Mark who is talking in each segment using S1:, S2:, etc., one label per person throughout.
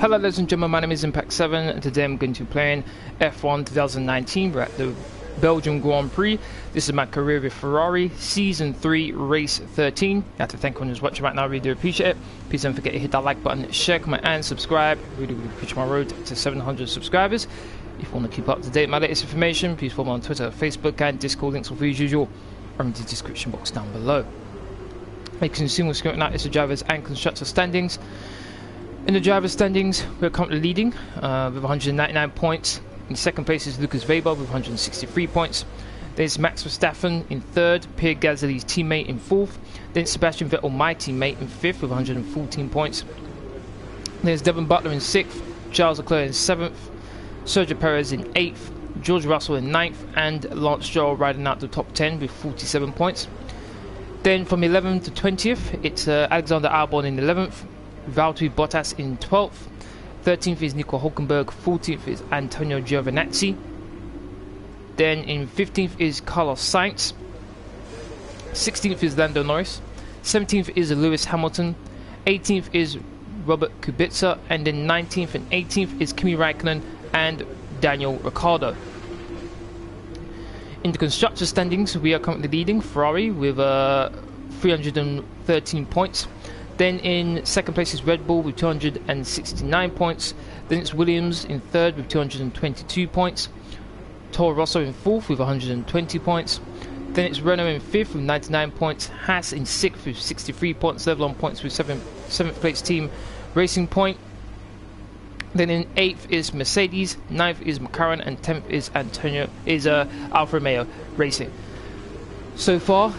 S1: Hello ladies and gentlemen, my name is Impact7 and today I'm going to be playing F1 2019. We're at the Belgium Grand Prix. This is my career with Ferrari, Season 3, Race 13. I have to thank everyone who's watching right now, I really do appreciate it. Please don't forget to hit that like button, share, comment and subscribe. Really push my road to 700 subscribers. If you want to keep up to date with my latest information, please follow me on Twitter, Facebook and Discord. Links will be as usual are in the description box down below. You can see what's going on is the drivers and constructors standings. In the driver's standings, we're currently leading with 199 points. In second place is Lucas Weber with 163 points. There's Max Verstappen in third, Pierre Gasly's teammate in fourth. Then Sebastian Vettel, my teammate, in fifth with 114 points. There's Devon Butler in sixth, Charles Leclerc in seventh, Sergio Perez in eighth, George Russell in ninth, and Lance Stroll riding out the top 10 with 47 points. Then from 11th to 20th, it's Alexander Albon in 11th. Valtteri Bottas in 12th, 13th is Nico Hülkenberg, 14th is Antonio Giovinazzi, then in 15th is Carlos Sainz, 16th is Lando Norris, 17th is Lewis Hamilton, 18th is Robert Kubica, and then 19th and 18th is Kimi Räikkönen and Daniel Ricciardo. In the constructor standings, we are currently leading Ferrari with 313 points. Then in second place is Red Bull with 269 points. Then it's Williams in third with 222 points. Toro Rosso in fourth with 120 points. Then it's Renault in fifth with 99 points. Haas in sixth with 63 points. Level on points with seventh place team Racing Point. Then in eighth is Mercedes, ninth is McLaren, and 10th is Alfa Romeo Racing. So far,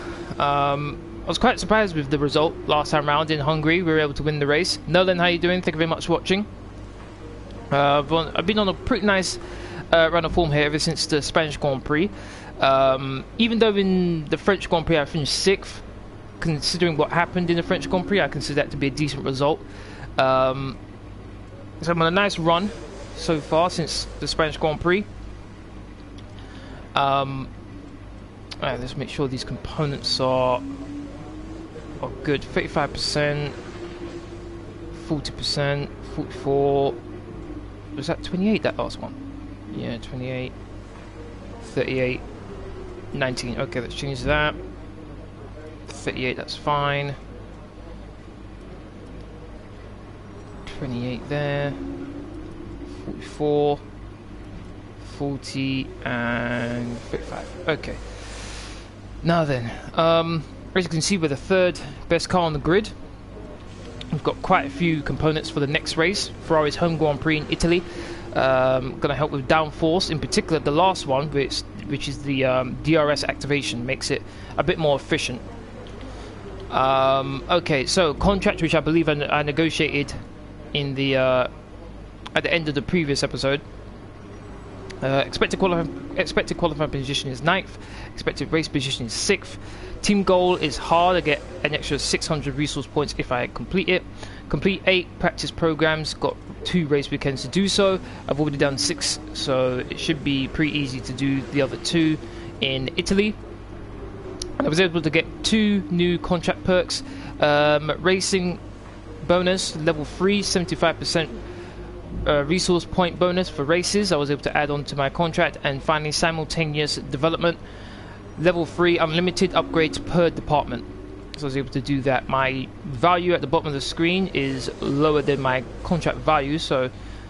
S1: I was quite surprised with the result last time round in Hungary. We were able to win the race. Nolan, how you doing? Thank you very much for watching. I've been on a pretty nice run of form here ever since the Spanish Grand Prix. Even though in the French Grand Prix I finished 6th, considering what happened in the French Grand Prix, I consider that to be a decent result. So I'm on a nice run so far since the Spanish Grand Prix. Alright, let's make sure these components are good. 35%, 40%, 44. Was that 28, that last one? Yeah, 28, 38, 19. Okay, let's change that. 38, that's fine. 28 there. 44, 40, and 35. Okay. Now then, as you can see, we're the third best car on the grid. We've got quite a few components for the next race. Ferrari's home Grand Prix in Italy. Going to help with downforce, in particular the last one, which is the DRS activation, makes it a bit more efficient. Okay, so contract, which I believe I negotiated in the at the end of the previous episode. Expected qualifying position is 9th. Expected race position is 6th. Team goal is hard. I get an extra 600 resource points if I complete it. Complete 8 practice programs. Got 2 race weekends to do so. I've already done 6, so it should be pretty easy to do the other 2 in Italy. I was able to get 2 new contract perks. Racing bonus level 3, 75%. Resource point bonus for races I was able to add on to my contract, and finally simultaneous development level 3 unlimited upgrades per department. So I was able to do that. My value at the bottom of the screen is lower than my contract value, so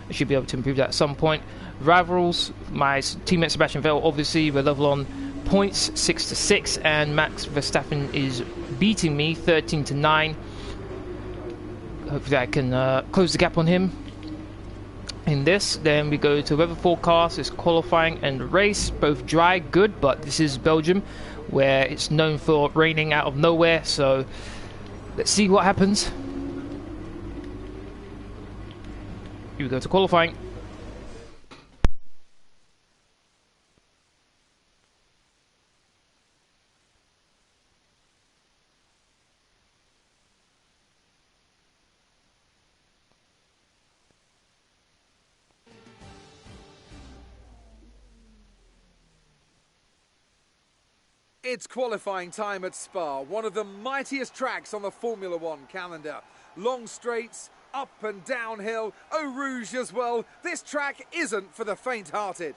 S1: I should be able to improve that at some point. Rivals, my teammate Sebastian Vettel, obviously we're level on points 6-6, and Max Verstappen is beating me 13-9. Hopefully I can close the gap on him in this. Then we go to weather forecast. It's qualifying and race, both dry, good, but this is Belgium where it's known for raining out of nowhere, so let's see what happens. Here we go to qualifying.
S2: It's qualifying time at Spa, one of the mightiest tracks on the Formula One calendar. Long straights, up and downhill, Eau Rouge as well. This track isn't for the faint-hearted.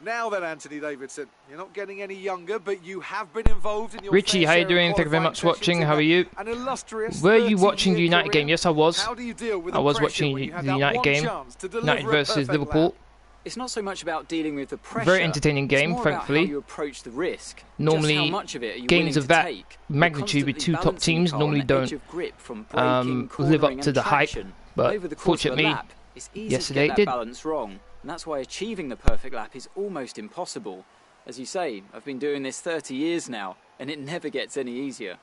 S2: Now then, Anthony Davidson, you're not getting any younger, but you have been involved in your
S1: Richie, how you doing? Thank you very much for watching. How are you? Were you watching the United game? Yes, I was. I was watching the United game. United versus Liverpool.
S3: It's not so much about dealing with the pressure.
S1: Very entertaining game, thankfully.
S3: How you approach the risk.
S1: Normally, games of that magnitude with two top teams normally don't live up to the hype. But fortunately, yesterday it did.
S3: Balance wrong. And that's why achieving the perfect lap is almost impossible. As you say, I've been doing this 30 years now, and it never gets any easier.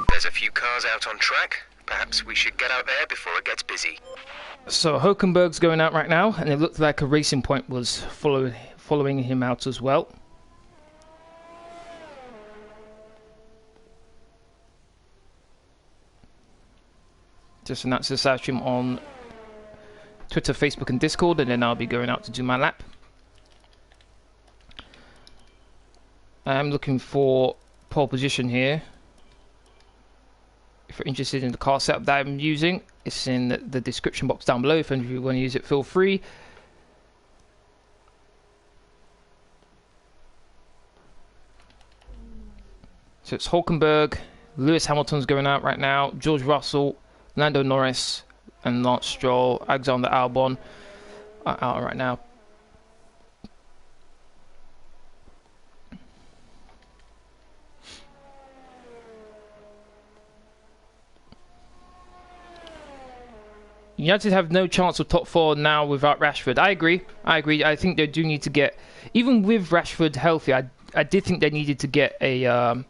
S4: There's a few cars out on track. Perhaps we should get out there before it gets busy.
S1: So Hulkenberg's going out right now, and it looked like a Racing Point was following him out as well. Just announced this live stream on Twitter, Facebook and Discord, and then I'll be going out to do my lap. I'm looking for pole position here. If you're interested in the car setup that I'm using, it's in the description box down below. If any of you want to use it, feel free. So it's Hulkenberg, Lewis Hamilton's going out right now, George Russell, Lando Norris, and Lance Stroll, Alexander Albon are out right now. United have no chance of top four now without Rashford. I agree. I think they do need to get, even with Rashford healthy, I did think they needed to get a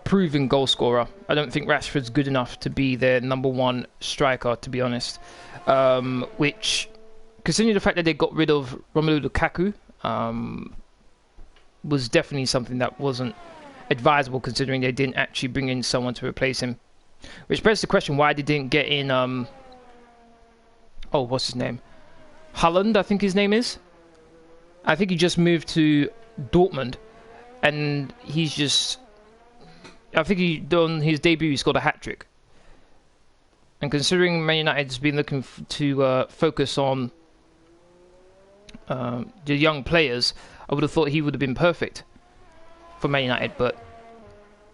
S1: proven goal scorer. I don't think Rashford's good enough to be their #1 striker, to be honest. Which, considering the fact that they got rid of Romelu Lukaku, was definitely something that wasn't advisable, considering they didn't actually bring in someone to replace him. Which begs the question why they didn't get in, oh, what's his name? Haaland, I think his name is. I think he just moved to Dortmund, and he's just, I think he done his debut, he scored a hat-trick. And considering Man United's been looking to focus on the young players, I would have thought he would have been perfect for Man United, but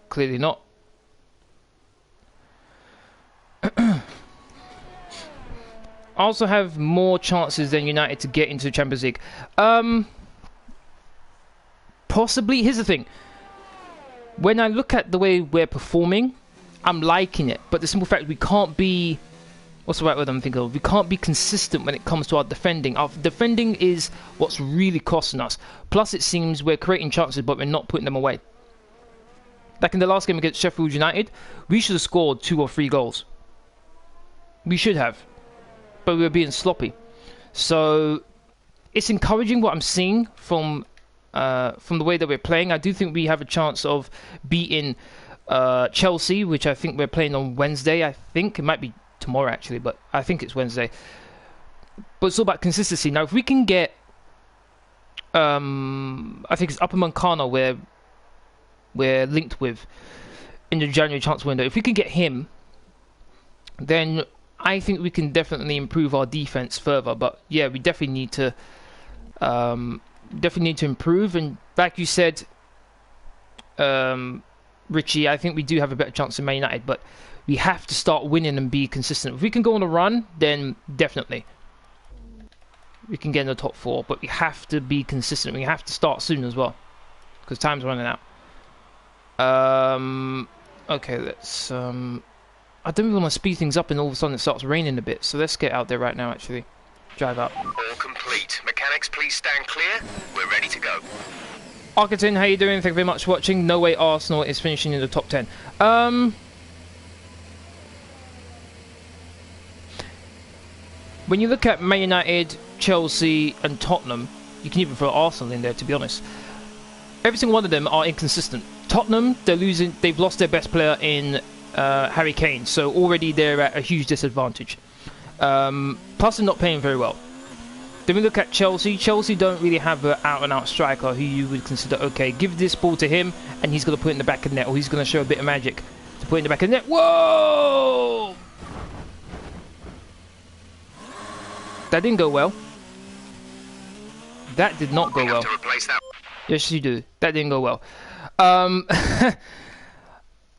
S1: clearly not. Also have more chances than United to get into the Champions League. Possibly. Here's the thing. When I look at the way we're performing, I'm liking it. But the simple fact we can't be... What's the right word I'm thinking of? We can't be consistent when it comes to our defending. Our defending is what's really costing us. Plus, it seems we're creating chances, but we're not putting them away. Like in the last game against Sheffield United, we should have scored 2 or 3 goals. We should have. But we were being sloppy. So it's encouraging what I'm seeing from the way that we're playing. I do think we have a chance of beating Chelsea, which I think we're playing on Wednesday. I think it might be tomorrow actually, but I think it's Wednesday. But it's all about consistency. Now, if we can get, I think it's Upper Moncano where we're linked with in the January transfer window. If we can get him, then I think we can definitely improve our defense further. But yeah, we definitely need to improve. And like you said, Richie, I think we do have a better chance than Man United, but we have to start winning and be consistent. If we can go on a run, then definitely we can get in the top 4. But we have to be consistent. We have to start soon as well, because time's running out. Okay, let's. I don't really want to speed things up and all of a sudden it starts raining a bit. So let's get out there right now, actually. Drive out.
S4: All complete. Mechanics, please stand clear. We're ready to go.
S1: Arkiton, how you doing? Thank you very much for watching. No way Arsenal is finishing in the top 10. When you look at Man United, Chelsea and Tottenham, you can even throw Arsenal in there, to be honest. Every single one of them are inconsistent. Tottenham, they've lost their best player in Harry Kane, so already they're at a huge disadvantage. Plus they're not playing very well. Then we look at Chelsea. Chelsea don't really have an out-and-out striker who you would consider, okay, give this ball to him and he's going to put it in the back of the net, or he's going to show a bit of magic to put it in the back of the net. Whoa! That didn't go well. That did not go well. Yes, you do. That didn't go well. Oh,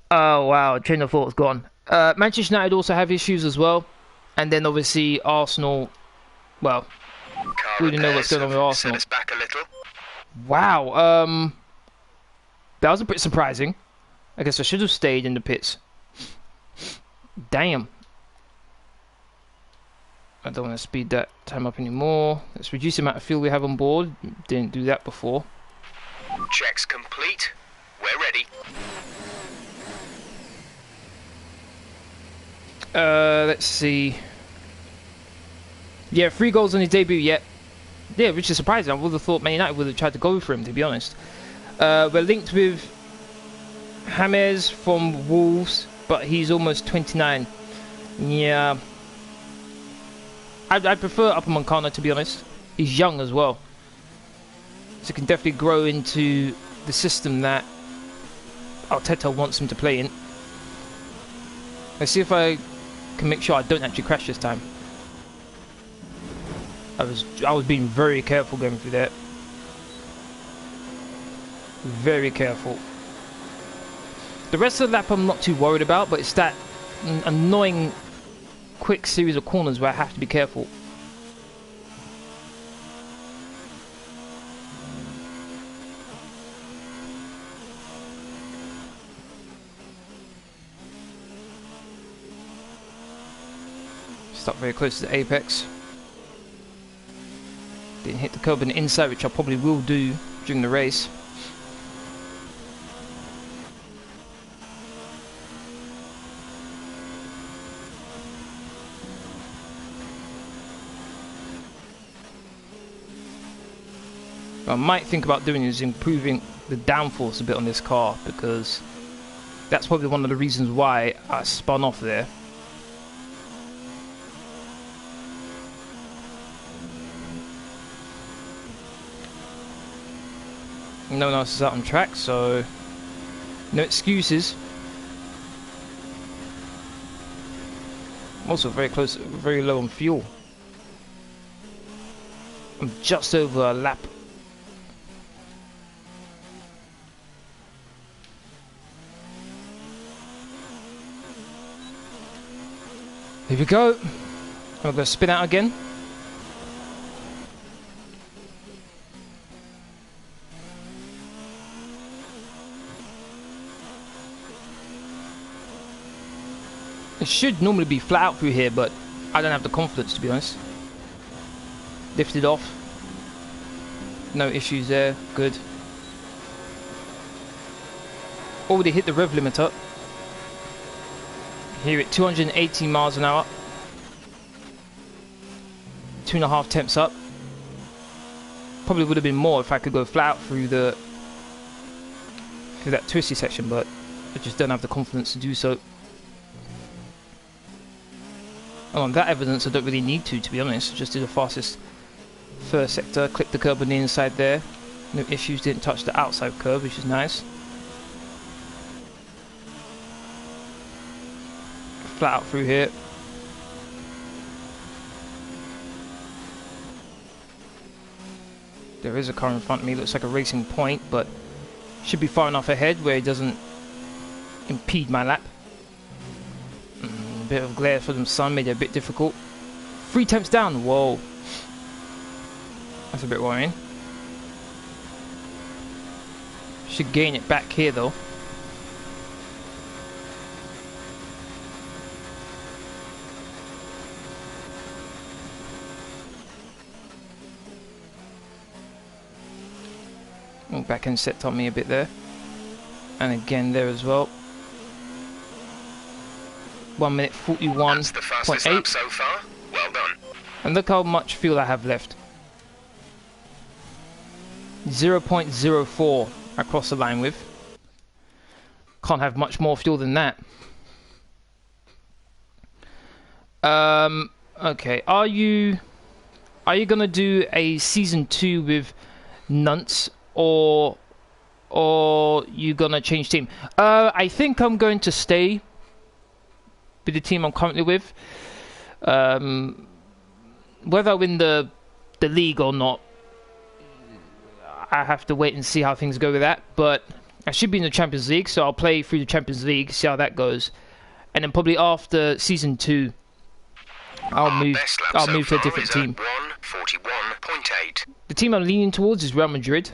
S1: wow. Train of thought's gone. Manchester United also have issues as well. And then, obviously, Arsenal, well... We don't know what's going on with Arsenal.
S4: Back a little.
S1: Wow, that was a bit surprising. I guess I should have stayed in the pits. Damn. I don't want to speed that time up anymore. Let's reduce the amount of fuel we have on board. Didn't do that before.
S4: Checks complete. We're ready.
S1: Let's see. Yeah, 3 goals on his debut yet. Yeah, which is surprising. I would have thought Man United would have tried to go for him, to be honest. We're linked with James from Wolves, but he's almost 29. Yeah. I prefer Upamecano, to be honest. He's young as well. So he can definitely grow into the system that Arteta wants him to play in. Let's see if I can make sure I don't actually crash this time. I was being very careful going through that. Very careful. The rest of the lap I'm not too worried about, but it's that annoying quick series of corners where I have to be careful. Stop very close to the apex. Didn't hit the curb on the inside, which I probably will do during the race. What I might think about doing is improving the downforce a bit on this car, because that's probably one of the reasons why I spun off there. No one else is out on track, so no excuses. I'm also very close, very low on fuel. I'm just over a lap. Here we go. I'm going to spin out again. It should normally be flat out through here, but I don't have the confidence, to be honest. Lifted off. No issues there. Good. Already hit the rev limiter. Here at 280 miles an hour. 2.5 temps up. Probably would have been more if I could go flat out through that twisty section, but I just don't have the confidence to do so. And on that evidence, I don't really need to be honest. Just do the fastest first sector, clip the curb on the inside there. No issues, didn't touch the outside curb, which is nice. Flat out through here. There is a car in front of me, looks like a racing point, but should be far enough ahead where it doesn't impede my lap. Bit of glare for the sun made it a bit difficult. 3 temps down. Whoa, that's a bit worrying. Should gain it back here though. Oh, back end set on me a bit there. And again there as well. 1 minute 41.8.
S4: That's the fastest lap so far. Well done.
S1: And look how much fuel I have left. 0.04 I cross the line with. Can't have much more fuel than that. Okay, are you gonna do a season 2 with Nunts, or you gonna change team? I think I'm going to stay with the team I'm currently with. Whether I win the league or not, I have to wait and see how things go with that. But I should be in the Champions League, so I'll play through the Champions League, see how that goes, and then probably after season 2, I'll move to a different team.
S4: 1:41.8.
S1: The team I'm leaning towards is Real Madrid,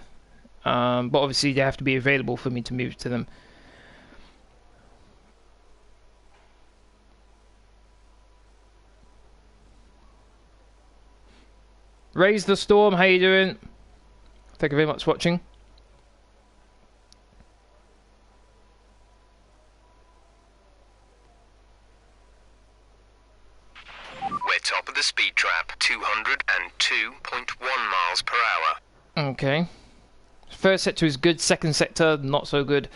S1: but obviously they have to be available for me to move to them. Raise the Storm, how you doing? Thank you very much for watching.
S4: We're top of the speed trap, 202.1 miles per hour.
S1: Okay. First sector is good, second sector not so good.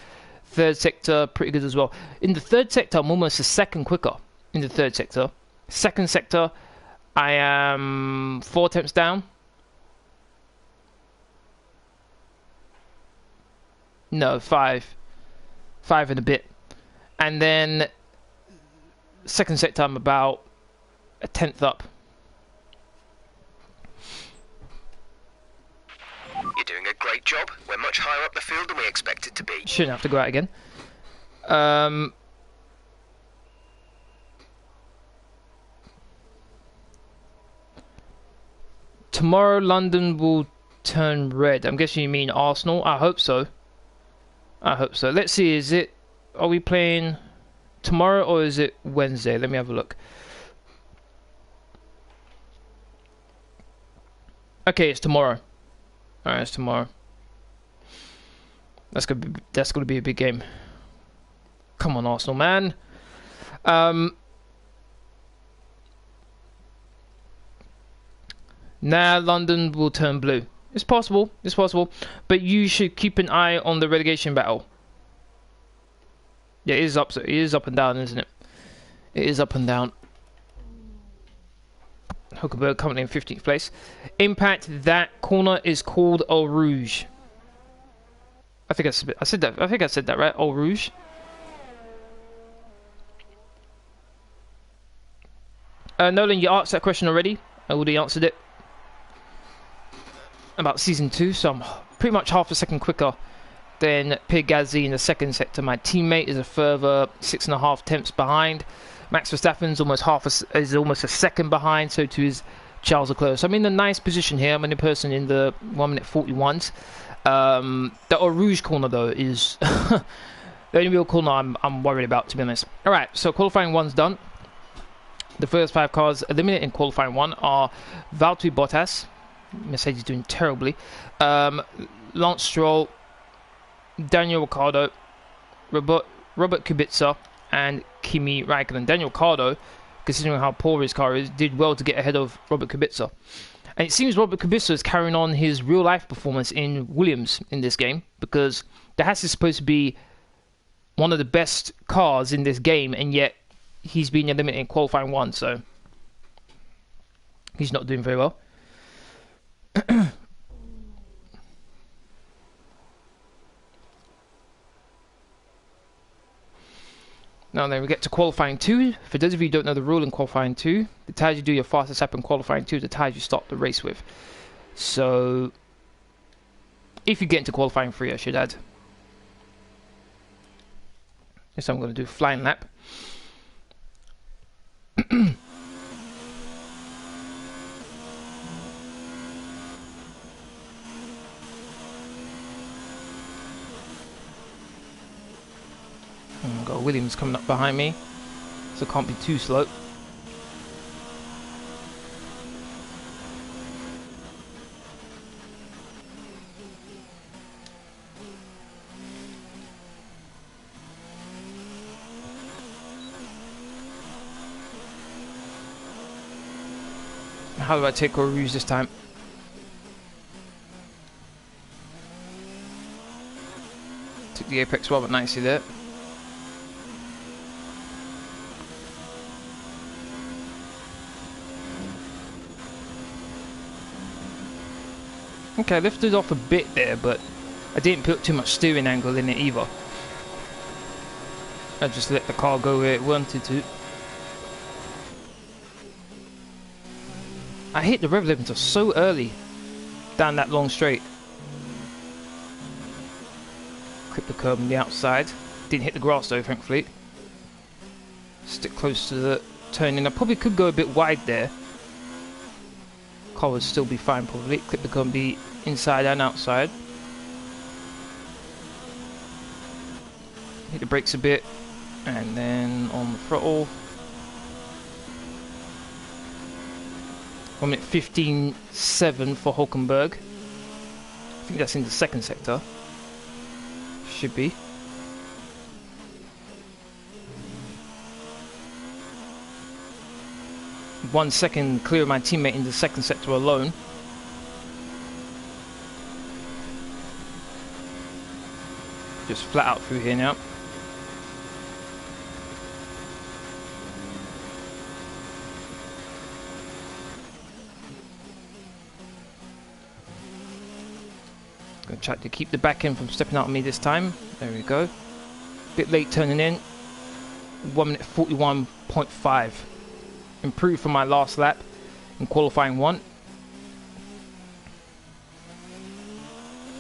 S1: Third sector pretty good as well. In the third sector I'm almost a second quicker in the third sector. Second sector I am 4 tenths down. No, 5. 5 and a bit. And then second sector I'm about a tenth up.
S4: You're doing a great job. We're much higher up the field than we expected to be.
S1: Shouldn't have to go out again. Tomorrow London will turn red. I'm guessing you mean Arsenal. I hope so. I hope so. Let's see, are we playing tomorrow or is it Wednesday? Let me have a look. Okay, it's tomorrow. Alright, it's tomorrow. That's gonna be a big game. Come on, Arsenal, man. Now London will turn blue. It's possible. It's possible. But you should keep an eye on the relegation battle. Yeah, it is up and down, isn't it? It is up and down. Huckelberg currently in 15th place. Impact, that corner is called Eau Rouge. I think I said that. I think I said that right. Eau Rouge. Nolan, you asked that question already. I already answered it about season 2, so I'm pretty much half a second quicker than Pierre Gasly in the second sector. My teammate is a further 6.5 tenths behind. Max Verstappen's almost a second behind, so too is Charles Leclerc. So I'm in a nice position here. I'm in person in the 1 minute 41s. The Eau Rouge corner though is the only real corner I'm worried about, to be honest. Alright, so qualifying 1's done. The first 5 cars eliminated in qualifying 1 are Valtteri Bottas, Mercedes doing terribly, Lance Stroll, Daniel Ricciardo, Robert Kubica, and Kimi Raikkonen. Daniel Ricciardo, considering how poor his car is, did well to get ahead of Robert Kubica. And it seems Robert Kubica is carrying on his real-life performance in Williams in this game, because the Haas is supposed to be one of the best cars in this game, and yet he's been eliminated in qualifying 1, so he's not doing very well. Now then we get to qualifying 2. For those of you who don't know the rule in qualifying 2, the tyres you do your fastest lap in qualifying 2 are the tyres you start the race with. So if you get into qualifying 3, I should add. So I'm going to do flying lap. Got Williams coming up behind me, so can't be too slow. How do I take Eau Rouge this time? Took the apex well, but nicely there. Okay, I lifted off a bit there, but I didn't put too much steering angle in it either. I just let the car go where it wanted to. I hit the rev limiter so early down that long straight. Clip the curb on the outside. Didn't hit the grass though, thankfully. Stick close to the turning. I probably could go a bit wide there. Car would still be fine probably. Clip the curb on the inside and outside. Hit the brakes a bit. And then on the throttle. 1 minute 15.7 for Hulkenberg. I think that's in the second sector. Should be. One second clear of my teammate in the second sector alone. Just flat out through here now. Gonna try to keep the back end from stepping out on me this time. There we go. Bit late turning in. 1 minute 41.5. Improved from my last lap in qualifying 1.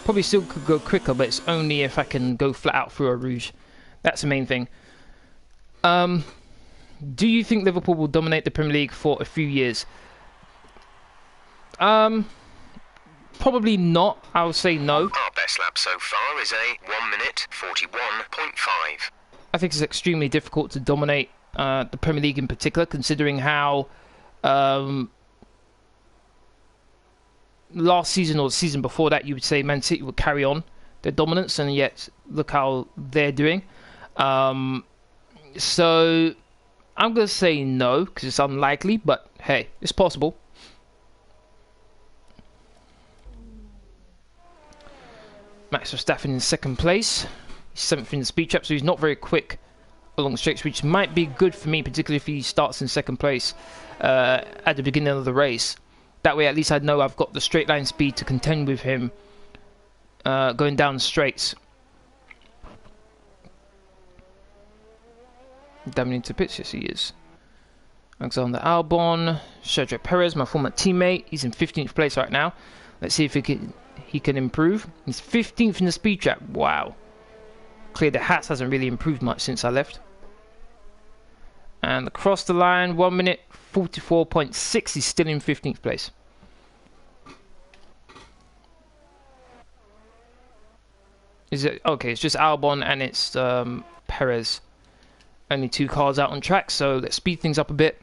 S1: Probably still could go quicker, but it's only if I can go flat out through a Rouge. That's the main thing. Do you think Liverpool will dominate the Premier League for a few years? Probably not. I would say no.
S4: Our best lap so far is a 1 minute 41.5.
S1: I think it's extremely difficult to dominate the Premier League in particular, considering how last season or the season before that you would say Man City would carry on their dominance, and yet look how they're doing. So I'm going to say no, because it's unlikely, but hey, it's possible. Max Verstappen in second place. He's 7th in the speed trap, so he's not very quick along straights, which might be good for me, particularly if he starts in second place at the beginning of the race. That way at least I know I've got the straight line speed to contend with him going down the straights. Damn into pits, yes he is. Alexander Albon, Sergio Perez, my former teammate. He's in 15th place right now. Let's see if he can improve. He's 15th in the speed trap. Wow. Clear the Haas hasn't really improved much since I left. And across the line, 1 minute 44.6. He's still in 15th place. Is it okay? It's just Albon and it's Perez. Only 2 cars out on track, so let's speed things up a bit.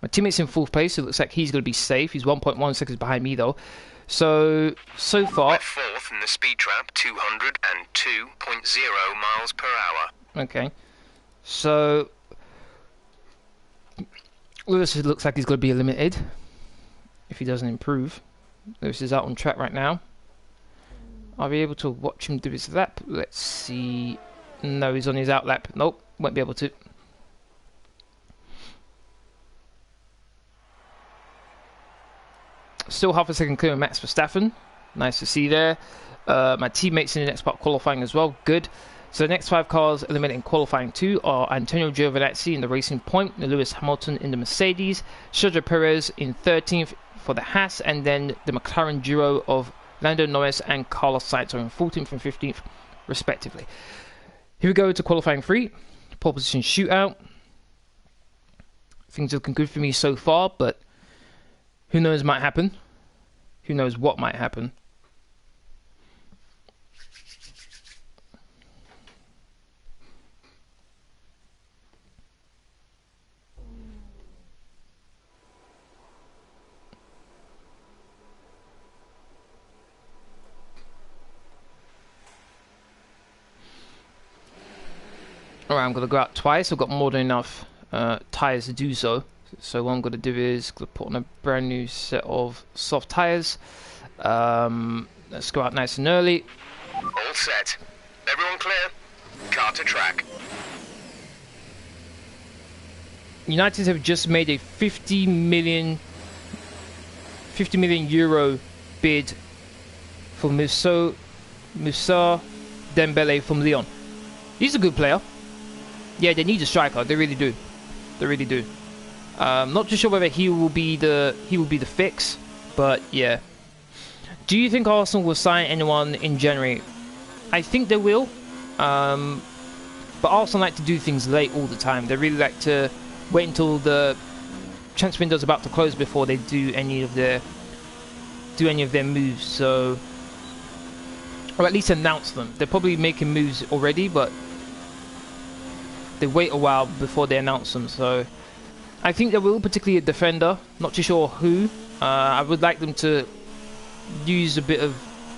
S1: My teammate's in 4th place, so it looks like he's going to be safe. He's 1.1 seconds behind me though. So far...
S4: We're 4th in the speed trap, 202.0 miles per hour.
S1: Okay. So... Lewis looks like he's going to be limited if he doesn't improve. Lewis is out on track right now. I'll be able to watch him do his lap. Let's see... No, he's on his out lap. Nope, won't be able to. Still half a second clear of Max Verstappen. Nice to see there. My teammates in the next part qualifying as well. Good. So the next 5 cars eliminating qualifying 2 are Antonio Giovinazzi in the Racing Point, Lewis Hamilton in the Mercedes, Sergio Perez in 13th for the Haas, and then the McLaren duo of Lando Norris and Carlos Sainz are in 14th and 15th respectively. Here we go to qualifying 3, pole position shootout. Things are looking good for me so far, but who knows might happen. Who knows what might happen. Alright, I'm going to go out twice. I've got more than enough tyres to do so. So what I'm going to do is put on a brand new set of soft tyres. Let's go out nice and early.
S4: All set. Everyone clear? Car to track.
S1: United have just made a 50 million euro bid for Moussa Dembele from Lyon. He's a good player. Yeah, they need a striker. They really do. They really do. Not too sure whether he will be the fix, but yeah. Do you think Arsenal will sign anyone in January? I think they will. But Arsenal like to do things late all the time. They really like to wait until the transfer window's about to close before they do any of their moves. So, or at least announce them. They're probably making moves already, but they wait a while before they announce them. So, I think they will, particularly a defender. Not too sure who. I would like them to use a bit of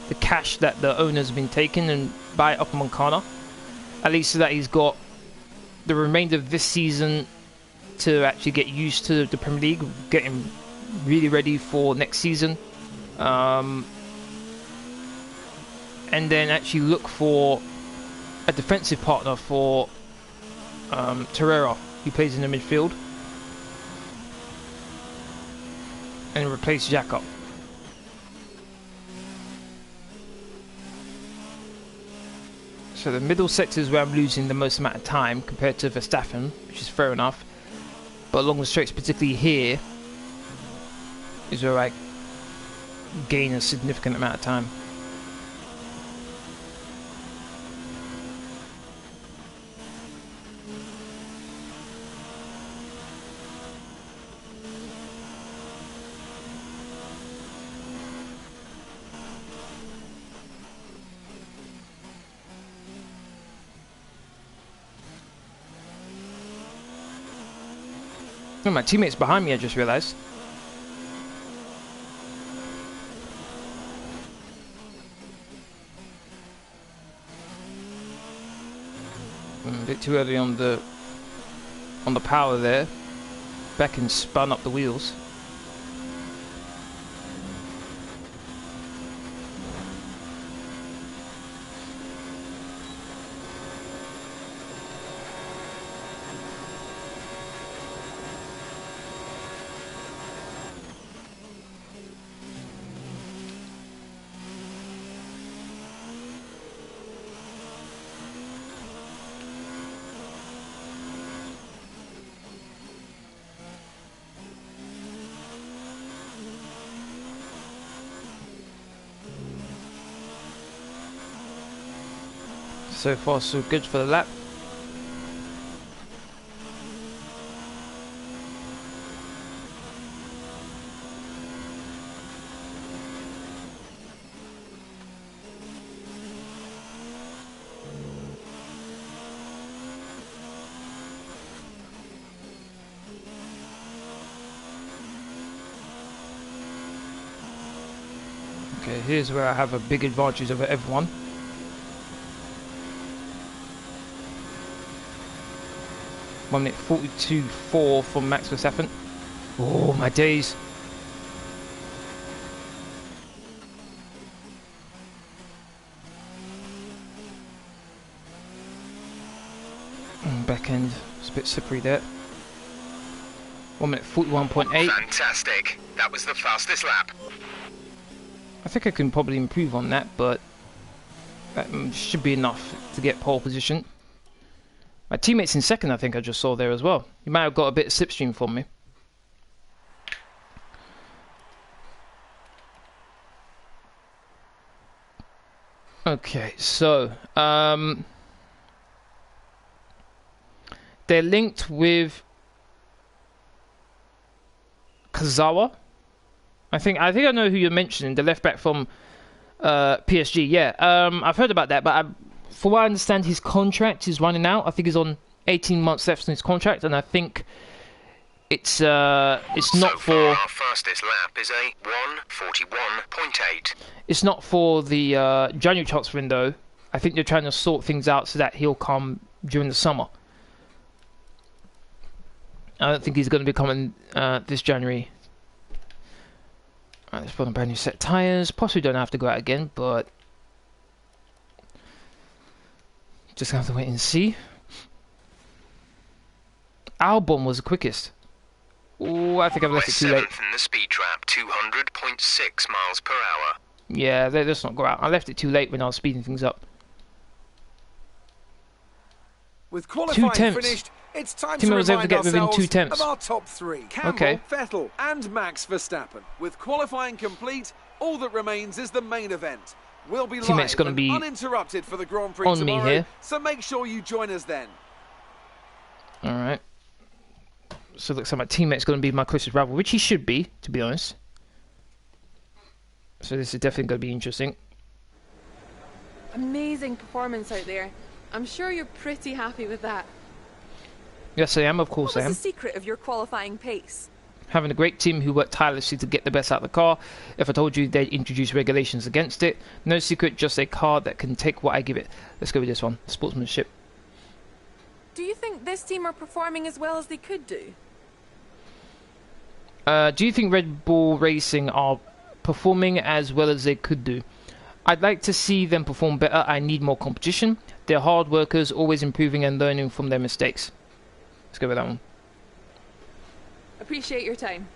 S1: the cash that the owner's been taking and buy up Moncana, at least so that he's got the remainder of this season to actually get used to the Premier League, getting really ready for next season, and then actually look for a defensive partner for Torreira, who plays in the midfield, and replace Xhaka. So the middle sector is where I'm losing the most amount of time compared to Verstappen, which is fair enough. But along the straights, particularly here, is where I gain a significant amount of time. Oh, my teammate's behind me, I just realised. A bit too early on the power there. Back and spun up the wheels. So far, so good for the lap. Okay, here's where I have a big advantage over everyone. One minute 42.4 from Max Verstappen. Oh my days. Back end, it's a bit slippery there. 1 minute 41.8.
S4: Fantastic. That was the fastest lap.
S1: I think I can probably improve on that, but that should be enough to get pole position. My teammate's in second, I think I just saw there as well. He might have got a bit of slipstream from me. Okay, so they're linked with Kazawa. I think I know who you're mentioning, the left back from PSG. Yeah, I've heard about that, but for what I understand, his contract is running out. I think he's on 18 months left on his contract, and I think it's not for.
S4: Our fastest lap is a 1:41.8.
S1: It's not for the January transfer window. I think they're trying to sort things out so that he'll come during the summer. I don't think he's going to be coming this January. Alright, let's put on brand new set tyres. Possibly don't have to go out again, but just have to wait and see. Albon was the quickest. Oh, I think I've left it too late.
S4: In the speed trap, 200.6 miles per hour.
S1: Yeah, let's not go out. I left it too late when I was speeding things up.
S2: With qualifying finished, it's time to remind ourselves of our top three. Camber, Vettel and Max Verstappen. With qualifying complete, all that remains is the main event. We'll be live and uninterrupted for the Grand Prix tomorrow,
S1: here.
S2: So make sure you join us then.
S1: Alright. So it looks like my teammate's going to be my closest rival, which he should be, to be honest. So this is definitely going to be interesting.
S5: Amazing performance out there. I'm sure you're pretty happy with that.
S1: Yes, I am. Of course I am.
S5: What was the secret of your qualifying pace?
S1: Having a great team who worked tirelessly to get the best out of the car. If I told you they'd introduce regulations against it, no secret, just a car that can take what I give it. Let's go with this one, sportsmanship.
S5: Do you think this team are performing as well as they could do?
S1: Do you think Red Bull Racing are performing as well as they could do? I'd like to see them perform better. I need more competition. They're hard workers, always improving and learning from their mistakes. Let's go with that one.
S5: Appreciate your time.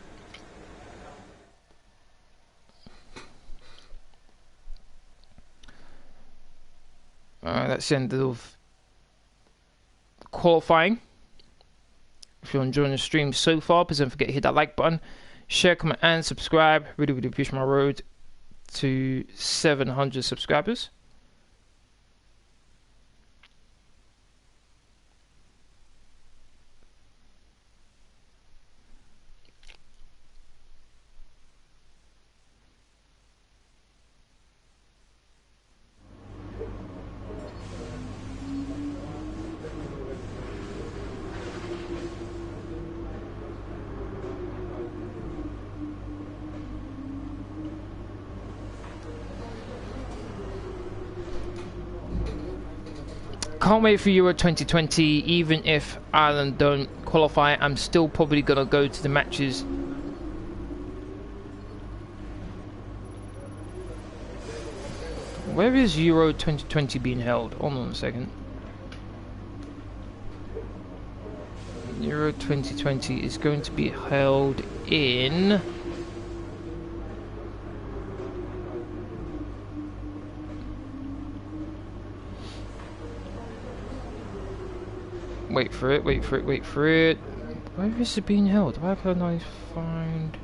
S1: Alright, that's the end of qualifying. If you're enjoying the stream so far, please don't forget to hit that like button, share, comment and subscribe. Really push my road to 700 subscribers. Can't wait for Euro 2020. Even if Ireland don't qualify, I'm still probably gonna go to the matches. Where is Euro 2020 being held? Hold on a second. Euro 2020 is going to be held in... Wait for it. Where is it being held? Why can I find...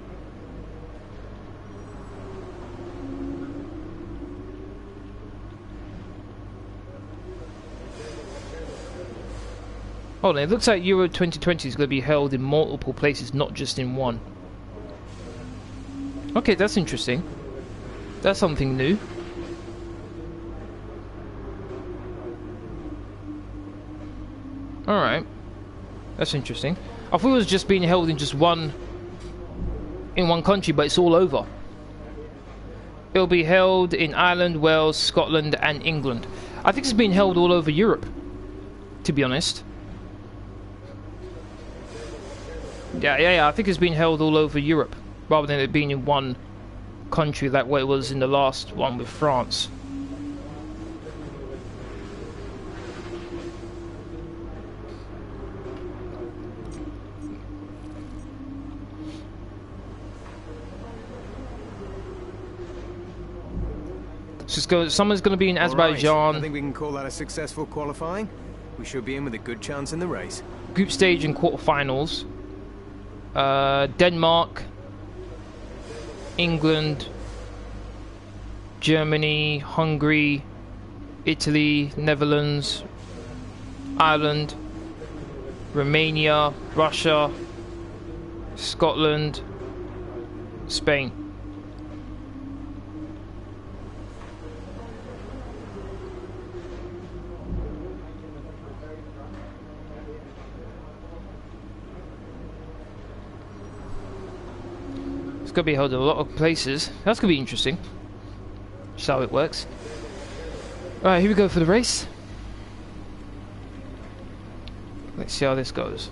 S1: Hold on, it looks like Euro 2020 is going to be held in multiple places, not just in one. Okay, that's interesting. That's something new. Alright, that's interesting. I thought it was just being held in just one country, but it's all over. It'll be held in Ireland, Wales, Scotland and England. I think it's being held all over Europe, to be honest. Yeah, I think it's being held all over Europe, rather than it being in one country like what it was in the last one with France. Just go. Someone's going to be in Azerbaijan.
S6: Right. I think we can call that a successful qualifying. We should be in with a good chance in the race.
S1: Group stage and quarterfinals. Denmark, England, Germany, Hungary, Italy, Netherlands, Ireland, Romania, Russia, Scotland, Spain. It's going to be held in a lot of places. That's going to be interesting. Just how it works. Alright, here we go for the race. Let's see how this goes.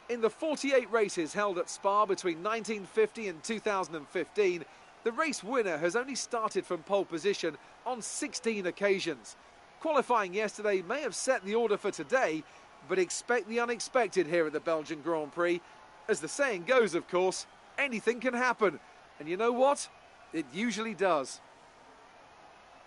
S2: In the 48 races held at Spa between 1950 and 2015, the race winner has only started from pole position on 16 occasions. Qualifying yesterday may have set the order for today, but expect the unexpected here at the Belgian Grand Prix. As the saying goes, of course, anything can happen. And you know what? It usually does.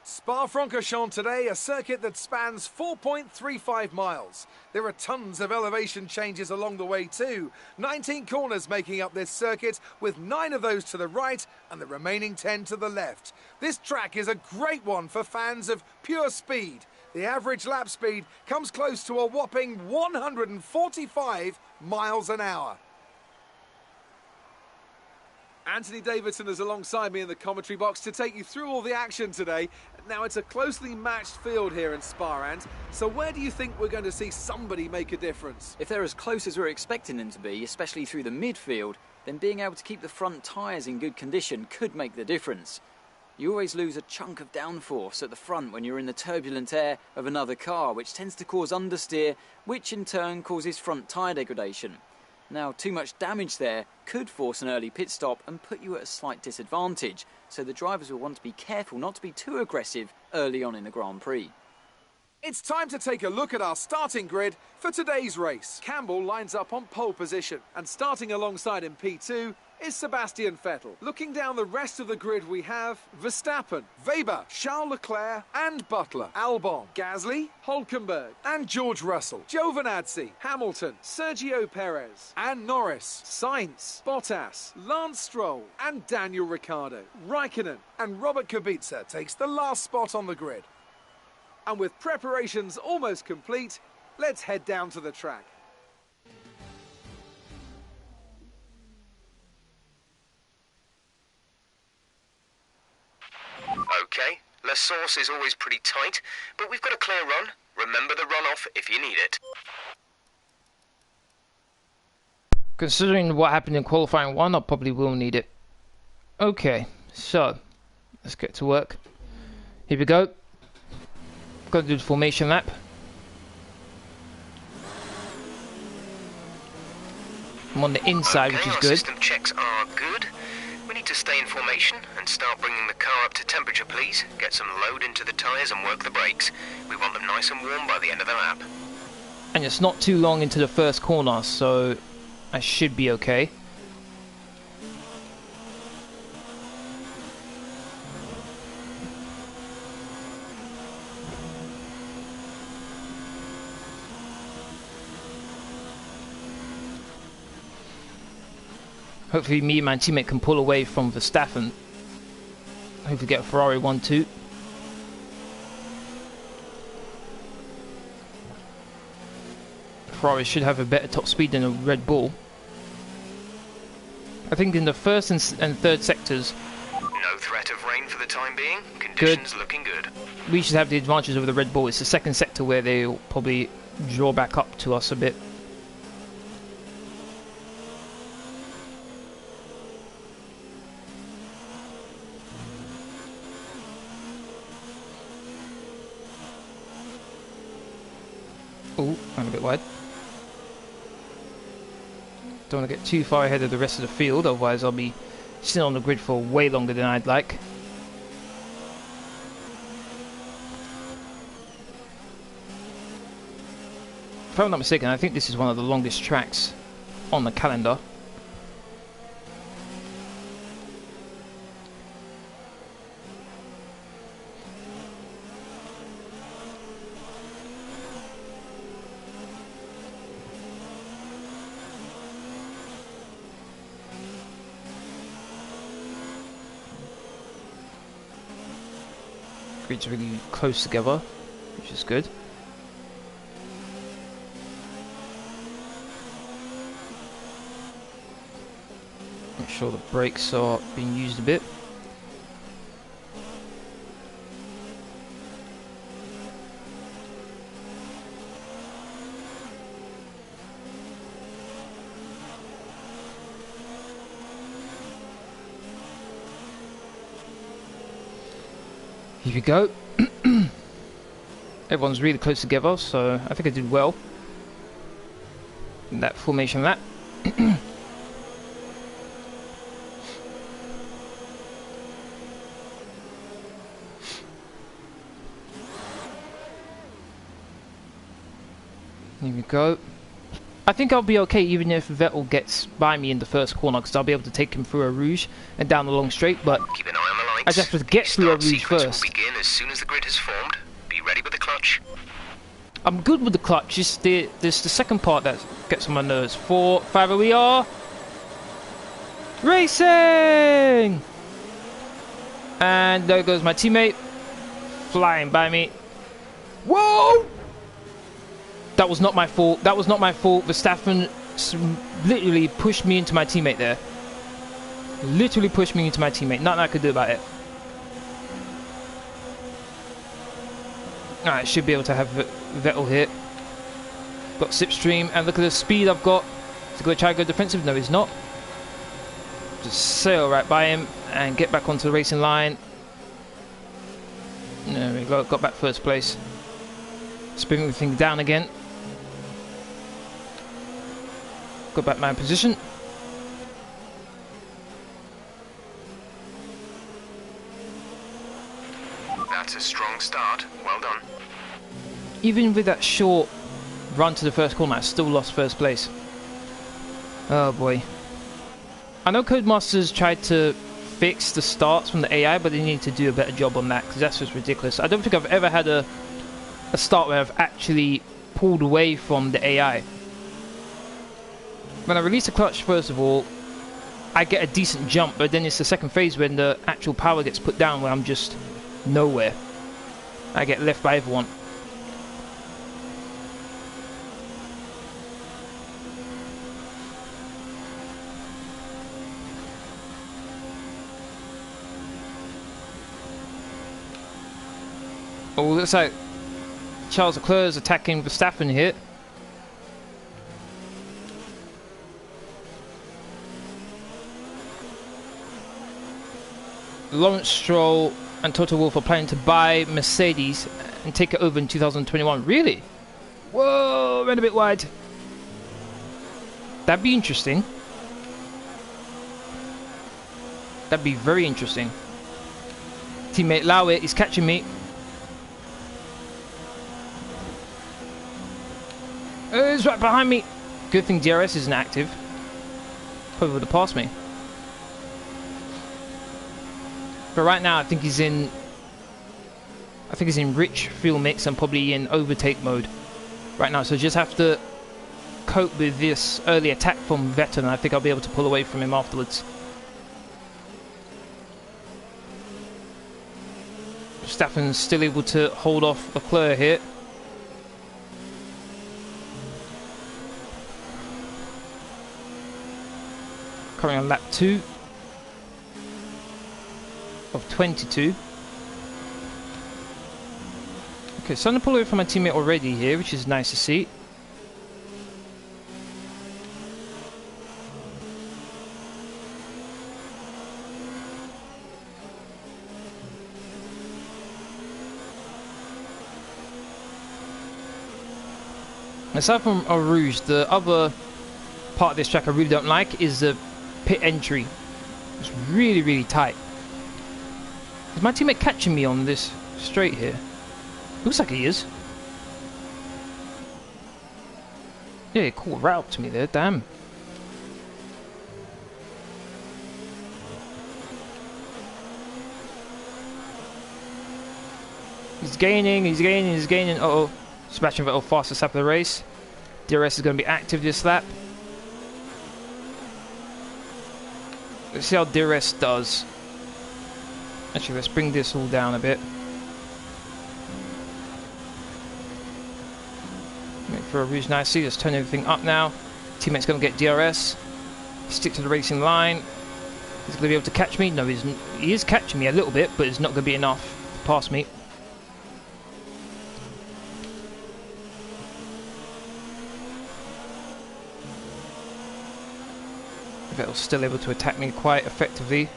S2: Spa-Francorchamps today, a circuit that spans 4.35 miles. There are tons of elevation changes along the way too. 19 corners making up this circuit, with 9 of those to the right and the remaining 10 to the left. This track is a great one for fans of pure speed. The average lap speed comes close to a whopping 145 miles an hour. Anthony Davidson is alongside me in the commentary box to take you through all the action today. Now, it's a closely matched field here in Spa, so where do you think we're going to see somebody make a difference?
S3: If they're as close as we're expecting them to be, especially through the midfield, then being able to keep the front tyres in good condition could make the difference. You always lose a chunk of downforce at the front when you're in the turbulent air of another car, which tends to cause understeer, which in turn causes front tyre degradation. Now, too much damage there could force an early pit stop and put you at a slight disadvantage, so the drivers will want to be careful not to be too aggressive early on in the Grand Prix.
S2: It's time to take a look at our starting grid for today's race. Campbell lines up on pole position, and starting alongside in P2 is Sebastian Vettel. Looking down the rest of the grid, we have Verstappen, Weber, Charles Leclerc and Butler, Albon, Gasly, Hülkenberg and George Russell, Giovinazzi, Hamilton, Sergio Perez and Norris, Sainz, Bottas, Lance Stroll and Daniel Ricciardo. Raikkonen and Robert Kubica takes the last spot on the grid. And with preparations almost complete, let's head down to the track.
S4: Okay, La Source is always pretty tight, but we've got a clear run. Remember the runoff if you need it.
S1: Considering what happened in qualifying 1, I probably will need it. Okay, so let's get to work. Here we go. Got to do the formation lap. I'm on the inside,
S4: okay,
S1: which is
S4: our
S1: good.
S4: System checks are good. We need to stay in formation and start bringing the car up to temperature, please. Get some load into the tyres and work the brakes. We want them nice and warm by the end of the lap.
S1: And it's not too long into the first corner, so I should be okay. Hopefully me and my teammate can pull away from Verstappen. Hopefully get a Ferrari 1-2. Ferrari should have a better top speed than a Red Bull. I think in the first and third sectors...
S4: No threat of rain for the time being. Conditions looking good.
S1: We should have the advantage over the Red Bull. It's the second sector where they'll probably draw back up to us a bit. Oh, I'm a bit wide. Don't want to get too far ahead of the rest of the field, otherwise I'll be sitting on the grid for way longer than I'd like. If I'm not mistaken, I think this is one of the longest tracks on the calendar. Grids really close together, which is good. Make sure the brakes are being used a bit. Here we go. Everyone's really close together, so I think I did well. that formation lap. Here we go. I think I'll be okay even if Vettel gets by me in the first corner, because I'll be able to take him through a rouge and down the long straight, but
S4: keep an eye on the lights.
S1: I just have to get through a rouge first.
S4: Will begin as soon as the grid has formed. Be ready with the clutch.
S1: I'm good with the clutch, it's the second part that gets on my nerves. 4, 5, we are racing! And there goes my teammate, flying by me. Whoa! That was not my fault. That was not my fault. Verstappen literally pushed me into my teammate there. Literally pushed me into my teammate. Nothing I could do about it. Alright, I should be able to have Vettel here. Got slipstream, and look at the speed I've got. Is he going to try to go defensive? No, he's not. Just sail right by him and get back onto the racing line. There we go. Got back first place. Spin everything down again. Got back my position.
S4: That's a strong start. Well done.
S1: Even with that short run to the first corner, I still lost first place. Oh boy. I know Codemasters tried to fix the starts from the AI, but they need to do a better job on that, because that's just ridiculous. I don't think I've ever had a start where I've actually pulled away from the AI. When I release the clutch, first of all, I get a decent jump, but then it's the second phase when the actual power gets put down where I'm just nowhere. I get left by everyone. Oh, looks like Charles Leclerc is attacking Verstappen here. Lawrence Stroll and Toto Wolff are planning to buy Mercedes and take it over in 2021. Really? Whoa, ran a bit wide. That'd be interesting. That'd be very interesting. Teammate Lowit is catching me. It's right behind me. Good thing DRS isn't active. Probably would have passed me. But right now, I think he's in rich fuel mix and probably in overtake mode right now. So just have to cope with this early attack from Vettel, and I think I'll be able to pull away from him afterwards. Verstappen's still able to hold off Leclerc here. Currently on lap 2 of 22. Okay, starting to pull away from my teammate already here, which is nice to see. Aside from Rouge, the other part of this track I really don't like is the pit entry. It's really, really tight. Is my teammate catching me on this straight here? Looks like he is. Yeah, he caught right up to me there, damn. He's gaining, he's gaining, he's gaining. Uh-oh. Sebastian Vettel fastest lap of the race. DRS is going to be active this lap. Let's see how DRS does. Actually, let's bring this all down a bit. Make for a Rouge nicely. Let's turn everything up now. Teammate's going to get DRS. Stick to the racing line. He's going to be able to catch me. No, he is catching me a little bit, but it's not going to be enough to pass me. Vettel's still able to attack me quite effectively.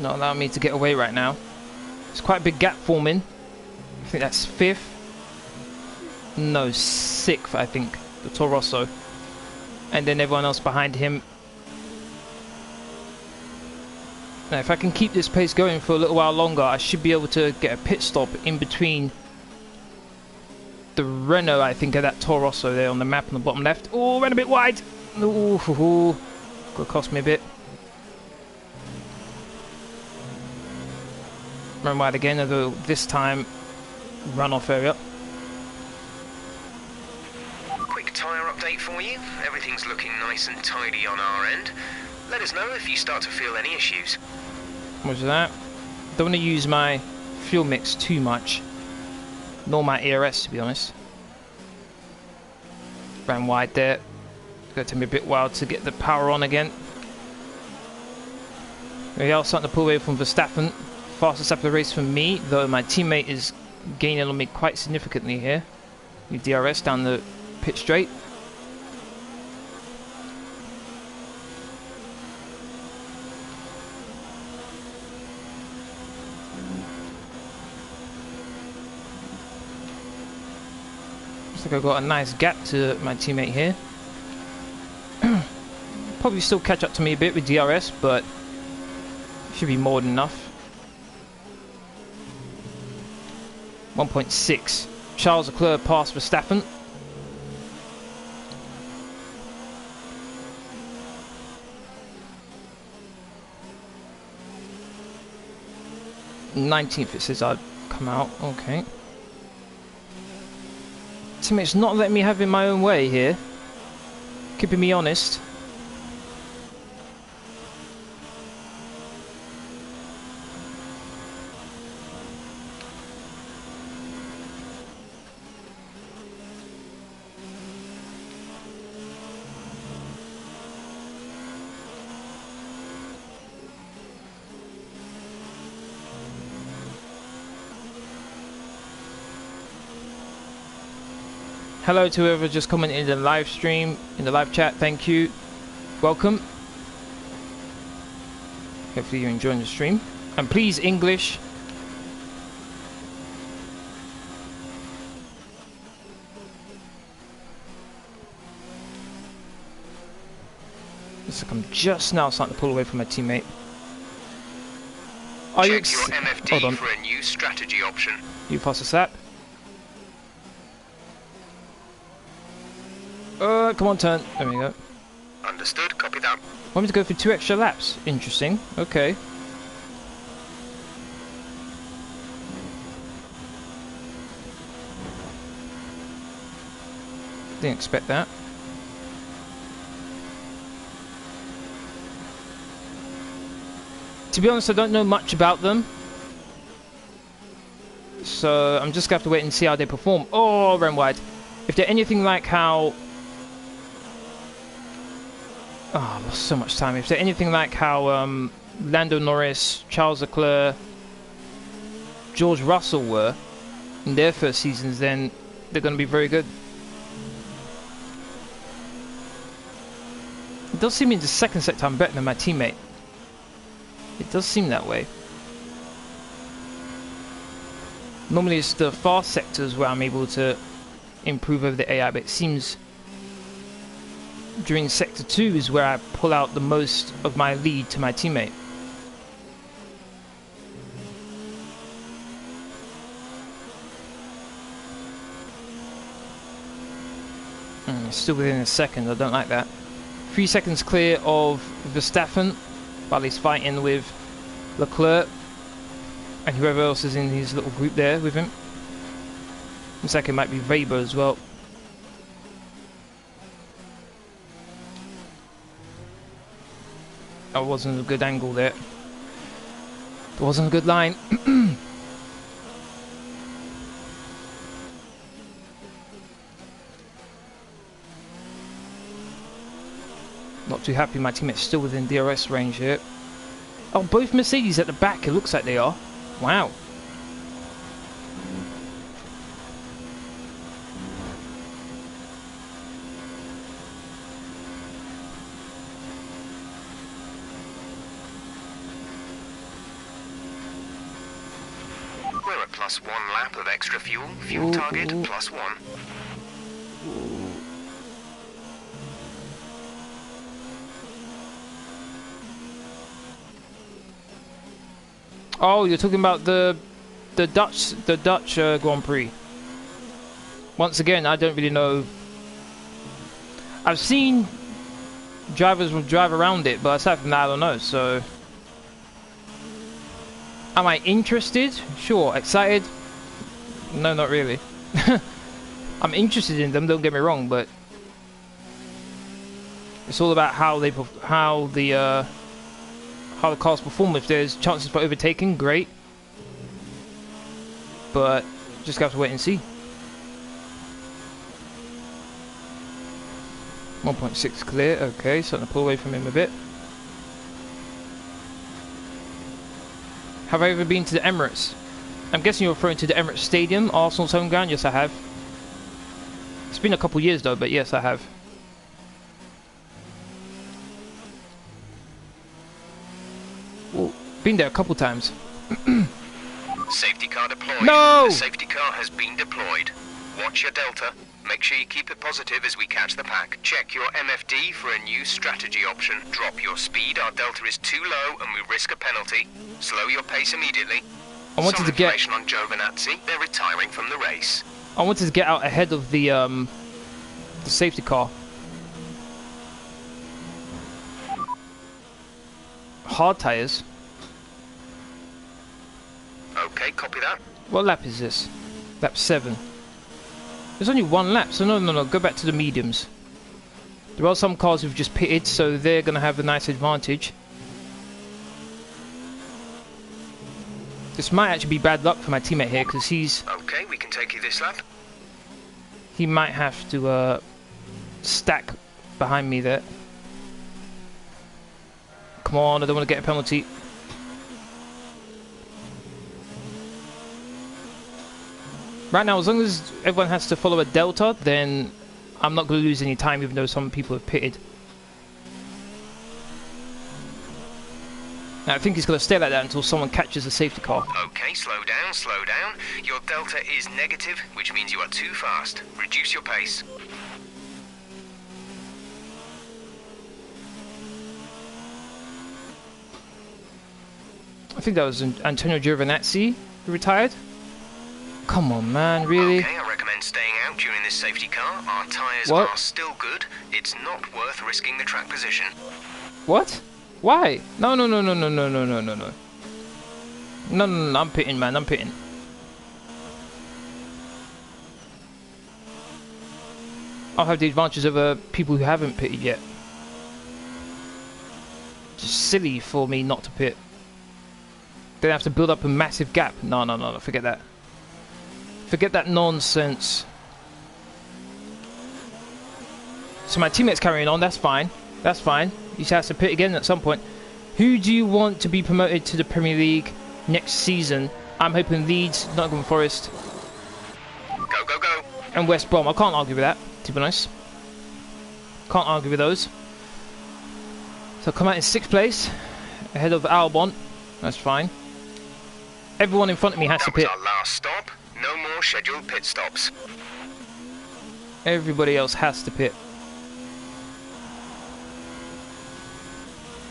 S1: Not allowing me to get away right now. It's quite a big gap forming. I think that's 5th. no, 6th, I think, the Toro Rosso. And then everyone else behind him. Now, if I can keep this pace going for a little while longer, I should be able to get a pit stop in between the Renault, I think, of that Toro Rosso there on the map on the bottom left. Oh, ran a bit wide. Ooh, could cost me a bit. Run wide again, although this time run-off area.
S4: Quick tyre update for you. Everything's looking nice and tidy on our end. Let us know if you start to feel any issues.
S1: What's that? Don't want to use my fuel mix too much. Nor my ERS, to be honest. Ran wide there. It's going to take me a bit while to get the power on again. We are starting to pull away from Verstappen. Fastest lap of the race for me, though my teammate is gaining on me quite significantly here. With DRS down the pit straight. Looks like I've got a nice gap to my teammate here. Probably still catch up to me a bit with DRS, but should be more than enough. 1.6. Charles Leclerc passed Verstappen. "19th" it says I'd come out. Okay. Teammate's not letting me have it my own way here. Keeping me honest. Hello to whoever just commented in the live stream, in the live chat, thank you. Welcome. Hopefully you're enjoying the stream. And please, English. Looks like I'm just now starting to pull away from my teammate. Are you
S4: Check your MFD for a new strategy option.
S1: You pass the sap. Come on, turn. There we go.
S4: Understood, copy that.
S1: Want me to go for 2 extra laps? Interesting. Okay. Didn't expect that. To be honest, I don't know much about them. So I'm just going to have to wait and see how they perform. Oh, ran wide. If they're anything like how... Oh, I lost so much time. If they're anything like how Lando Norris, Charles Leclerc, George Russell were in their first seasons, then they're going to be very good. It does seem in the second sector I'm better than my teammate. It does seem that way. Normally it's the fast sectors where I'm able to improve over the AI, but it seems during sector 2 is where I pull out the most of my lead to my teammate. Still within a second, I don't like that. 3 seconds clear of Verstappen while he's fighting with Leclerc and whoever else is in his little group there with him. The second might be Weber as well. That wasn't a good angle there. It wasn't a good line. Not too happy my teammate's still within DRS range here. Oh, both Mercedes at the back, it looks like they are. Wow.
S4: We're at +1 lap of extra fuel. Fuel target +1.
S1: Oh, you're talking about the Dutch Grand Prix. Once again, I don't really know. I've seen drivers will drive around it, but aside from that, I don't know. So, am I interested? Sure. Excited? No, not really. I'm interested in them. Don't get me wrong, but it's all about how the cars perform. If there's chances for overtaking, great. But just have to wait and see. 1.6 clear. Okay, starting to pull away from him a bit. Have I ever been to the Emirates? I'm guessing you're referring to the Emirates Stadium, Arsenal's home ground. Yes, I have. It's been a couple years though, but yes, I have. Ooh, been there a couple times.
S4: Safety car deployed.
S1: No!
S4: The safety car has been deployed. Watch your delta. Make sure you keep it positive as we catch the pack. Check your MFD for a new strategy option. Drop your speed. Our delta is too low and we risk a penalty. Slow your pace immediately.
S1: I wanted to get
S4: information on Giovinazzi. They're retiring from the race.
S1: I wanted to get out ahead of the safety car. Hard tires.
S4: Okay, copy that.
S1: What lap is this? Lap 7. There's only one lap, so no, go back to the mediums. There are some cars who've just pitted, so they're going to have a nice advantage. This might actually be bad luck for my teammate here, because he's...
S4: Okay, we can take you this lap.
S1: He might have to stack behind me there. Come on, I don't want to get a penalty. Right now, as long as everyone has to follow a delta, then I'm not going to lose any time, even though some people have pitted. Now, I think he's going to stay like that until someone catches the safety car.
S4: Okay, slow down, slow down. Your delta is negative, which means you are too fast. Reduce your pace.
S1: I think that was Antonio Giovinazzi who retired. Come on, man, really?
S4: Okay, I recommend staying out during this safety car. Our tyres
S1: What?
S4: are still good. It's not worth risking the track position.
S1: What? Why? No, I'm pitting, man, I'm pitting. I'll have the advantage over people who haven't pitted yet. Just silly for me not to pit. Then I have to build up a massive gap. No, forget that. Forget that nonsense. So my teammate's carrying on, that's fine. That's fine. He has to pit again at some point. Who do you want to be promoted to the Premier League next season? I'm hoping Leeds, Nottingham Forest.
S4: Go.
S1: And West Brom. I can't argue with that, to be honest. Can't argue with those. So come out in 6th place, ahead of Albon. That's fine. Everyone in front of me has to pit.
S4: That was our last stop. No more scheduled pit stops.
S1: Everybody else has to pit.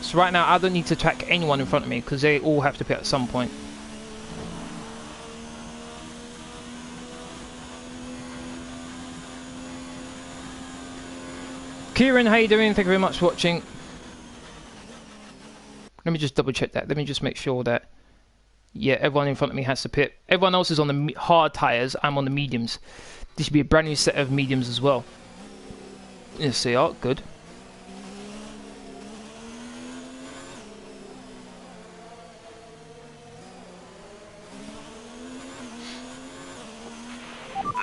S1: So right now I don't need to track anyone in front of me because they all have to pit at some point. Kieran, how you doing? Thank you very much for watching. Let me just double check that. Let me just make sure that, yeah, everyone in front of me has to pit. Everyone else is on the hard tyres. I'm on the mediums. This should be a brand new set of mediums as well. Yes, they are. Good.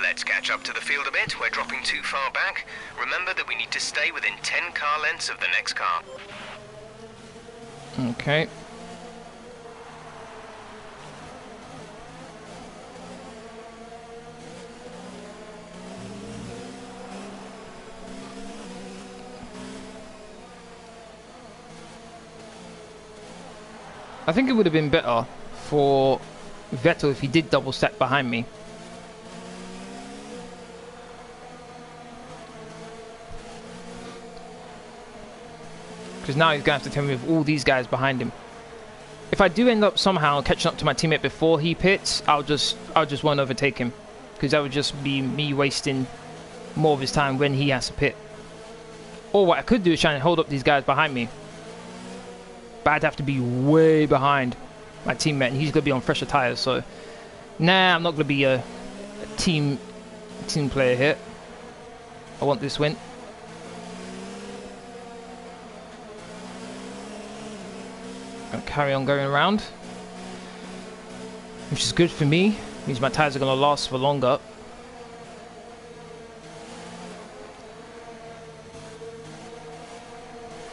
S4: Let's catch up to the field a bit. We're dropping too far back. Remember that we need to stay within 10 car lengths of the next car.
S1: Okay. I think it would have been better for Vettel if he did double stack behind me. Because now he's going to have to tell me with all these guys behind him. If I do end up somehow catching up to my teammate before he pits, I'll just won't overtake him. Because that would just be me wasting more of his time when he has to pit. Or what I could do is try and hold up these guys behind me. But I'd have to be way behind my teammate, and he's going to be on fresher tyres, so... Nah, I'm not going to be a team player here. I want this win. Gonna carry on going around, which is good for me. Means my tyres are going to last for longer.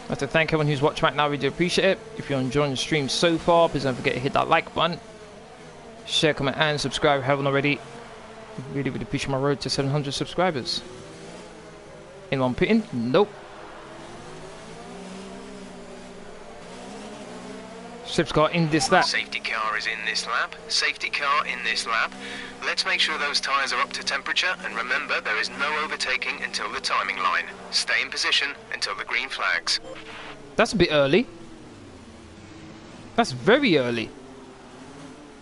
S1: I'd like to thank everyone who's watching right now. We do appreciate it. If you're enjoying the stream so far, please don't forget to hit that like button, share, comment, and subscribe if you haven't already. Really, really appreciate my road to 700 subscribers. Anyone pitting? Nope. Swift's car in this lap.
S4: Safety car is in this lap. Safety car in this lap. Let's make sure those tyres are up to temperature, and remember there is no overtaking until the timing line. Stay in position until the green flags.
S1: That's a bit early. That's very early.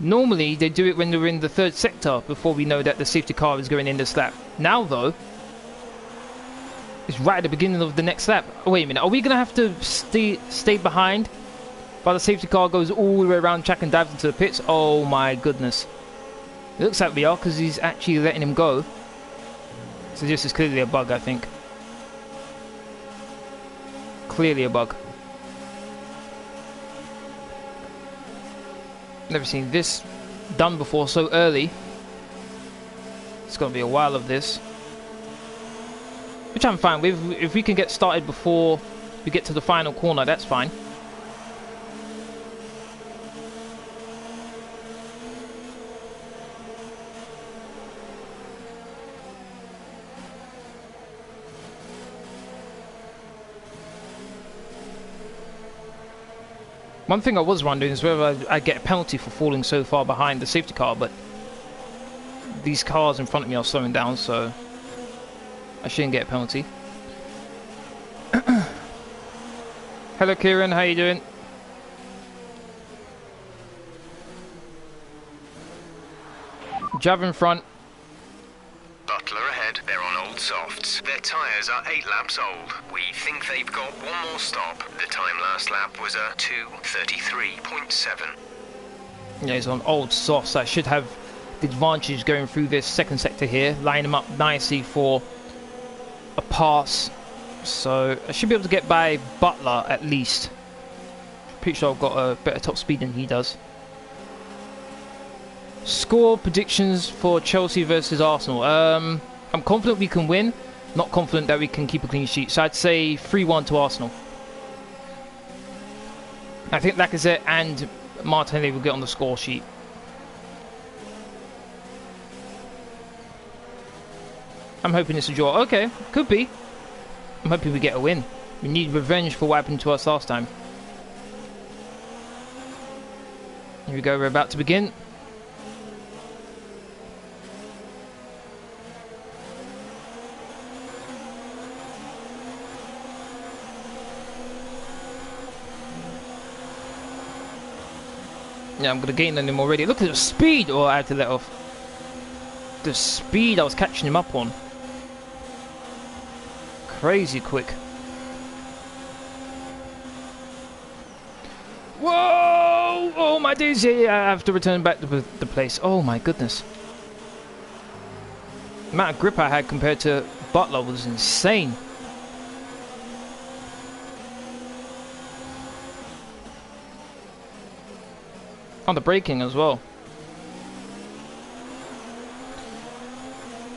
S1: Normally they do it when they're in the third sector before we know that the safety car is going in this lap. Now though, it's right at the beginning of the next lap. Oh, wait a minute, are we going to have to stay behind while the safety car goes all the way around track and dives into the pits? Oh my goodness. It looks like we are, because he's actually letting him go. So this is clearly a bug, I think. Clearly a bug. Never seen this done before so early. It's going to be a while of this, which I'm fine with. If we can get started before we get to the final corner, that's fine. One thing I was wondering is whether I get a penalty for falling so far behind the safety car, but these cars in front of me are slowing down, so I shouldn't get a penalty. Hello Kieran, how you doing? Jav in front.
S4: Butler ahead. They're on old softs. Their tyres are 8 laps old. We think they've got one more stop. The time last lap was a 2:33.7.
S1: Yeah, he's on old softs. I should have the advantage going through this second sector here, line them up nicely for a pass. So I should be able to get by Butler at least. Pretty sure I've got a better top speed than he does. Score predictions for Chelsea versus Arsenal. I'm confident we can win, not confident that we can keep a clean sheet. So I'd say 3-1 to Arsenal. I think Lacazette and Martinelli will get on the score sheet. I'm hoping it's a draw. Okay, could be. I'm hoping we get a win. We need revenge for what happened to us last time. Here we go, we're about to begin. Yeah, I'm going to gain on him already. Look at the speed! Oh, I had to let off. The speed I was catching him up on. Crazy quick. Whoa! Oh my days! Yeah, I have to return back to the place. Oh my goodness. The amount of grip I had compared to Butler was insane. On the braking as well.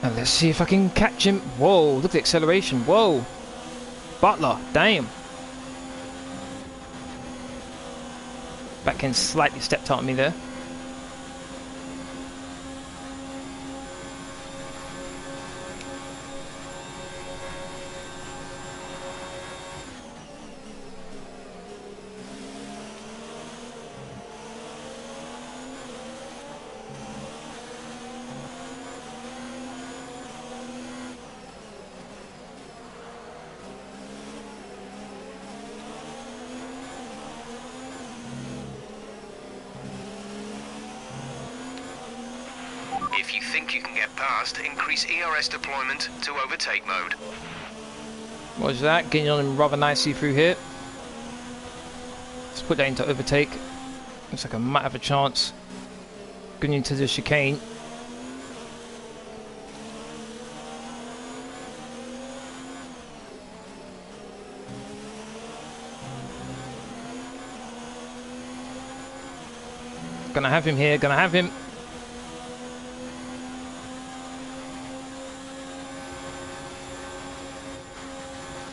S1: And let's see if I can catch him. Whoa, look at the acceleration. Whoa. Butler, damn. Back end slightly stepped out on me there.
S4: think you can get past, increase ERS deployment to overtake mode.
S1: What's that? Getting on him rather nicely through here. Let's put that into overtake. Looks like I might have a chance. Going into the chicane. Gonna have him here, gonna have him.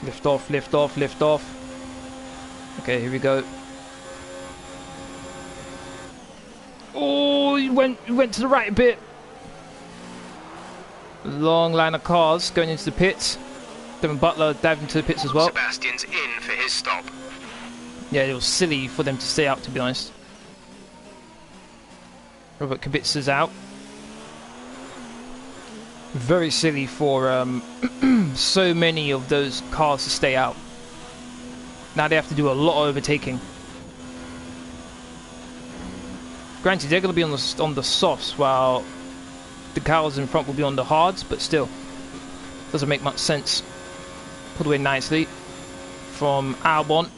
S1: Lift off, lift off, lift off. Okay, here we go. Oh, he went to the right a bit. Long line of cars going into the pits. Devin Butler dived into the pits as well.
S4: Sebastian's in for his stop.
S1: Yeah, it was silly for them to stay out, to be honest. Robert Kubica's out. Very silly for so many of those cars to stay out. Now they have to do a lot of overtaking. Granted, they're going to be on the softs while the cars in front will be on the hards, but still, doesn't make much sense. Pulled away nicely from Albon.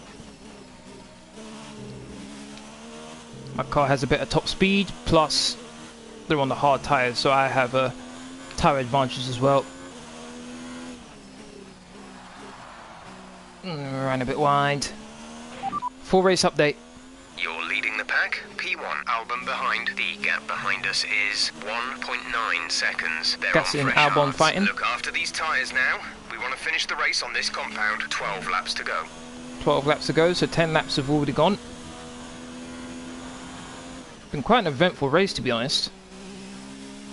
S1: My car has a better top speed, plus they're on the hard tyres, so I have a tyre advantage as well. Ran a bit wide. Full race update.
S4: You're leading the pack. P1 Albon behind. The gap behind us is 1.9 seconds. They're
S1: Gasly
S4: on
S1: and
S4: fresh
S1: Albon
S4: hards.
S1: fighting.
S4: Look after these tyres now. We want to finish the race on this compound. 12 laps to go.
S1: 12 laps to go, so 10 laps have already gone. Been quite an eventful race, to be honest.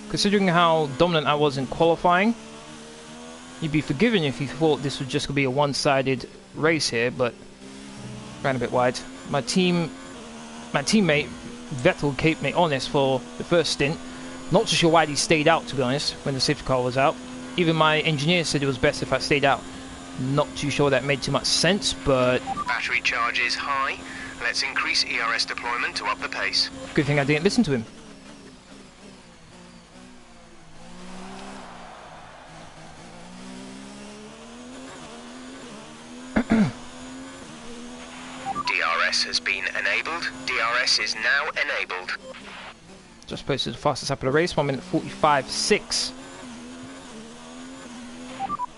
S1: Considering how dominant I was in qualifying, you'd be forgiven if you thought this was just going to be a one-sided race here, but ran a bit wide. My teammate Vettel kept me honest for the first stint. Not too sure why he stayed out, to be honest, when the safety car was out. Even my engineer said it was best if I stayed out. Not too sure that made too much sense, but
S4: Battery charge is high. Let's increase ERS deployment to up the pace.
S1: good thing I didn't listen to him.
S4: DRS has been enabled. DRS is now enabled.
S1: Just posted the fastest lap of the race, 1 minute 45.6.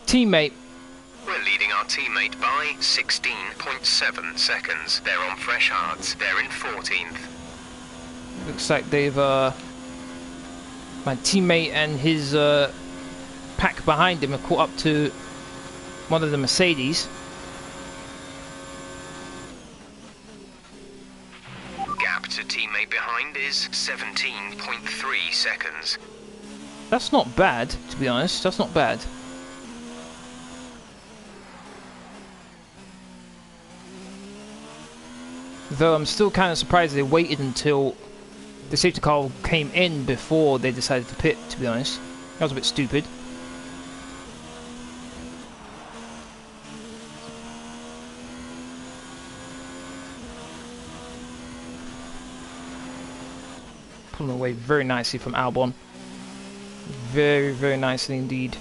S1: Teammate.
S4: We're leading our teammate by 16.7 seconds. They're on fresh hards. They're in 14th.
S1: Looks like they've my teammate and his pack behind him have caught up to one of the Mercedes.
S4: Gap to teammate behind is 17.3 seconds.
S1: That's not bad, to be honest. That's not bad. Though I'm still kind of surprised they waited until the safety car came in before they decided to pit, to be honest. That was a bit stupid. Pulling away very nicely from Albon. Very, very nicely indeed.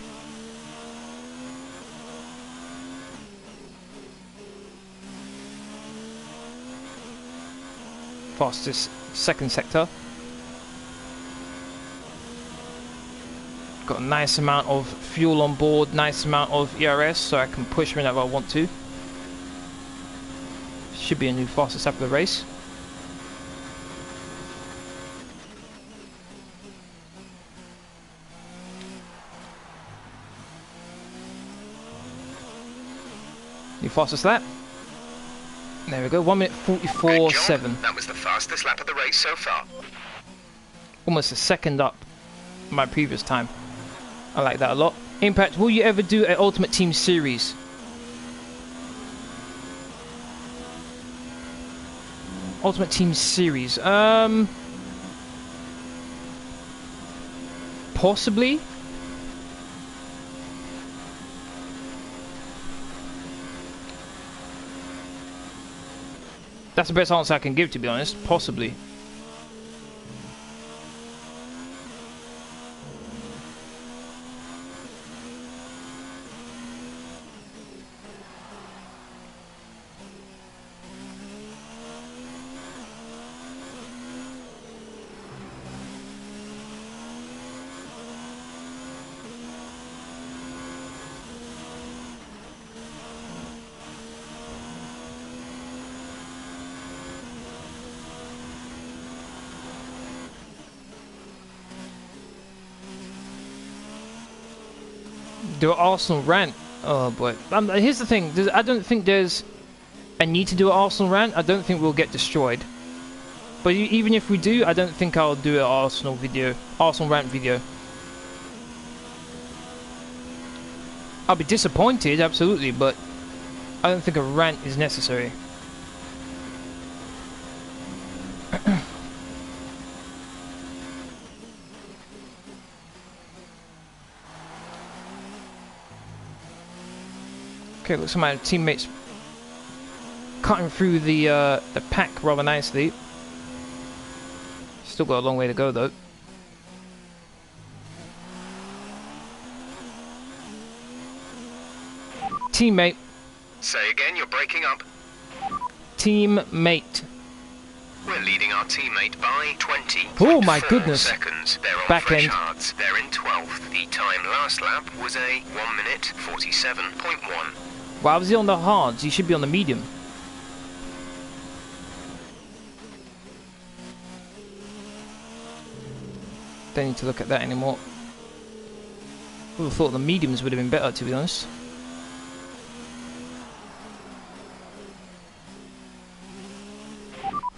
S1: Fastest second sector. Got a nice amount of fuel on board, nice amount of ERS, so I can push whenever I want to. Should be a new fastest lap of the race. New fastest lap. There we go, 1 minute 44.7.
S4: That was the fastest lap of the race so far.
S1: Almost a second up my previous time. I like that a lot. Impact, will you ever do an Ultimate Team series? Ultimate Team series. Possibly. That's the best answer I can give, to be honest. Possibly. Do an Arsenal rant. Oh boy. Here's the thing. I don't think there's a need to do an Arsenal rant. I don't think we'll get destroyed. But even if we do, I don't think I'll do an Arsenal rant video. I'll be disappointed, absolutely, but I don't think a rant is necessary. Okay, looks like my teammates cutting through the pack rather nicely. Still got a long way to go though. Teammate.
S4: Say again, you're breaking up.
S1: Teammate.
S4: We're leading our teammate by 20.
S1: Oh my goodness.
S4: Seconds. They're on
S1: Back
S4: fresh
S1: end.
S4: hards. They're in 12th. The time last lap was a 1 minute 47.1.
S1: Why was he on the hards? He should be on the medium. Don't need to look at that anymore. I would have thought the mediums would have been better, to be honest.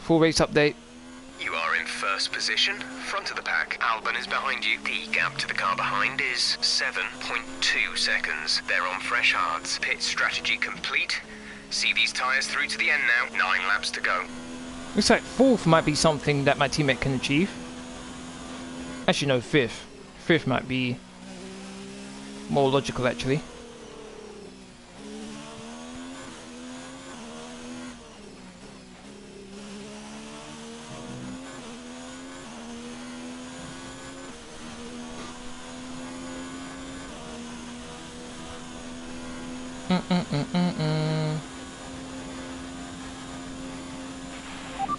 S1: Full race update.
S4: You are in first position, front of the pack. Albon is behind you. The gap to the car behind is 7.2 seconds. They're on fresh hards. Pit strategy complete. See these tyres through to the end now. 9 laps to go.
S1: Looks like fourth might be something that my teammate can achieve. Actually, no, fifth. Fifth might be more logical, actually.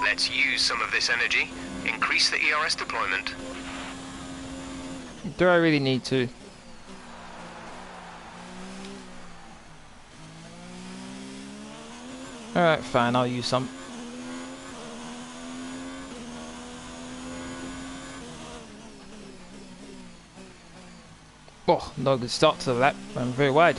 S4: Let's use some of this energy. Increase the ERS deployment.
S1: Do I really need to? Alright, fine, I'll use some. Oh, no good start to the lap. I'm very wide.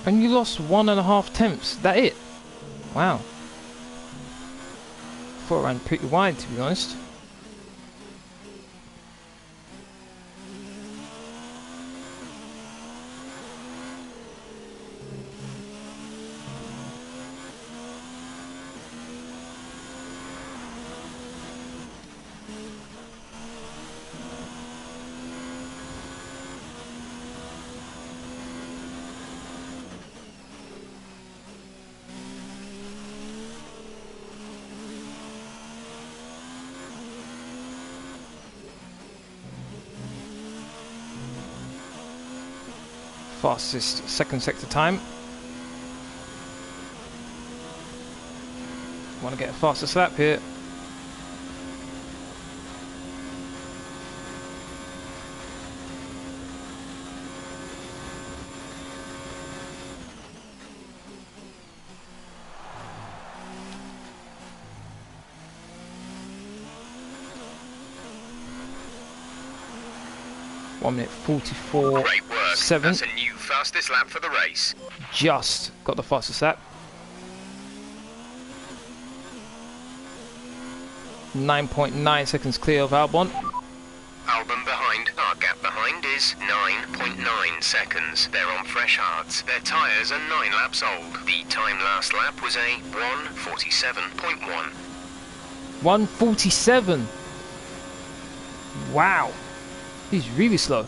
S1: And you lost 1.5 tenths. That it? Wow. Thought I ran pretty wide, to be honest. Fastest second sector time. Want to get a fastest lap here. Minute 44.
S4: Great work.
S1: 7.
S4: That's a new fastest lap for the race.
S1: Just got the fastest lap. 9.9 seconds clear of Albon.
S4: Albon behind. Our gap behind is 9.9 seconds. They're on fresh hards. Their tyres are 9 laps old. The time last lap was a 1:47.1.
S1: 1:47. Wow. He's really slow.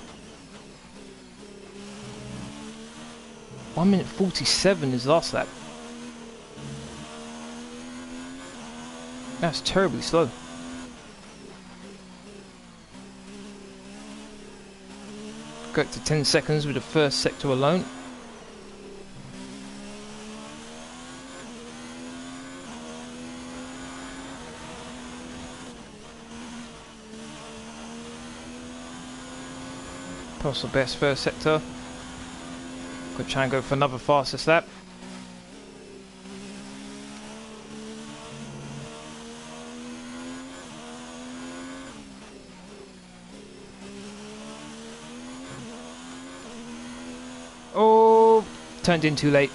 S1: 1 minute 47 is last lap. That's terribly slow. Got to 10 seconds with the first sector alone. Possible best first sector. Could try and go for another fastest lap. Oh, turned in too late.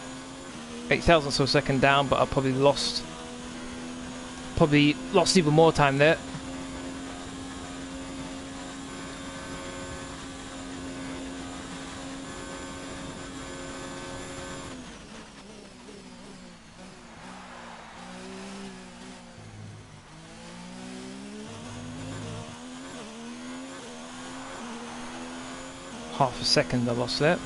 S1: 8 thousandths of a second down, but I probably lost even more time there. Half a second I lost there.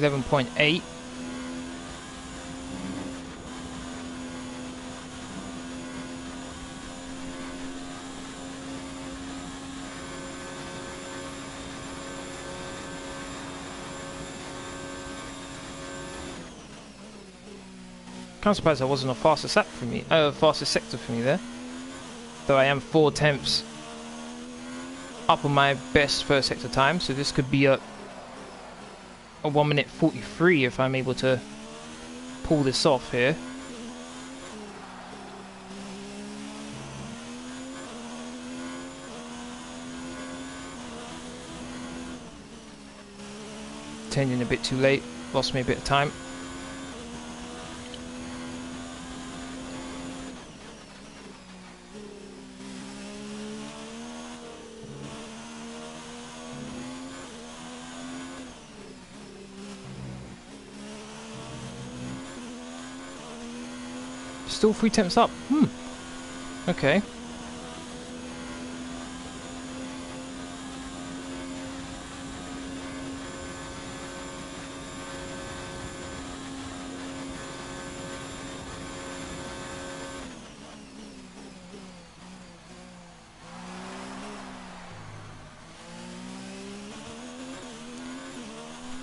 S1: .8. Kind of surprised that wasn't a fastest lap for me, fastest sector for me there. Though I am 4 tenths up on my best first sector time, so this could be a 1 minute 43 if I'm able to pull this off here. Turned in a bit too late, lost me a bit of time. Still 3 tenths up. Okay.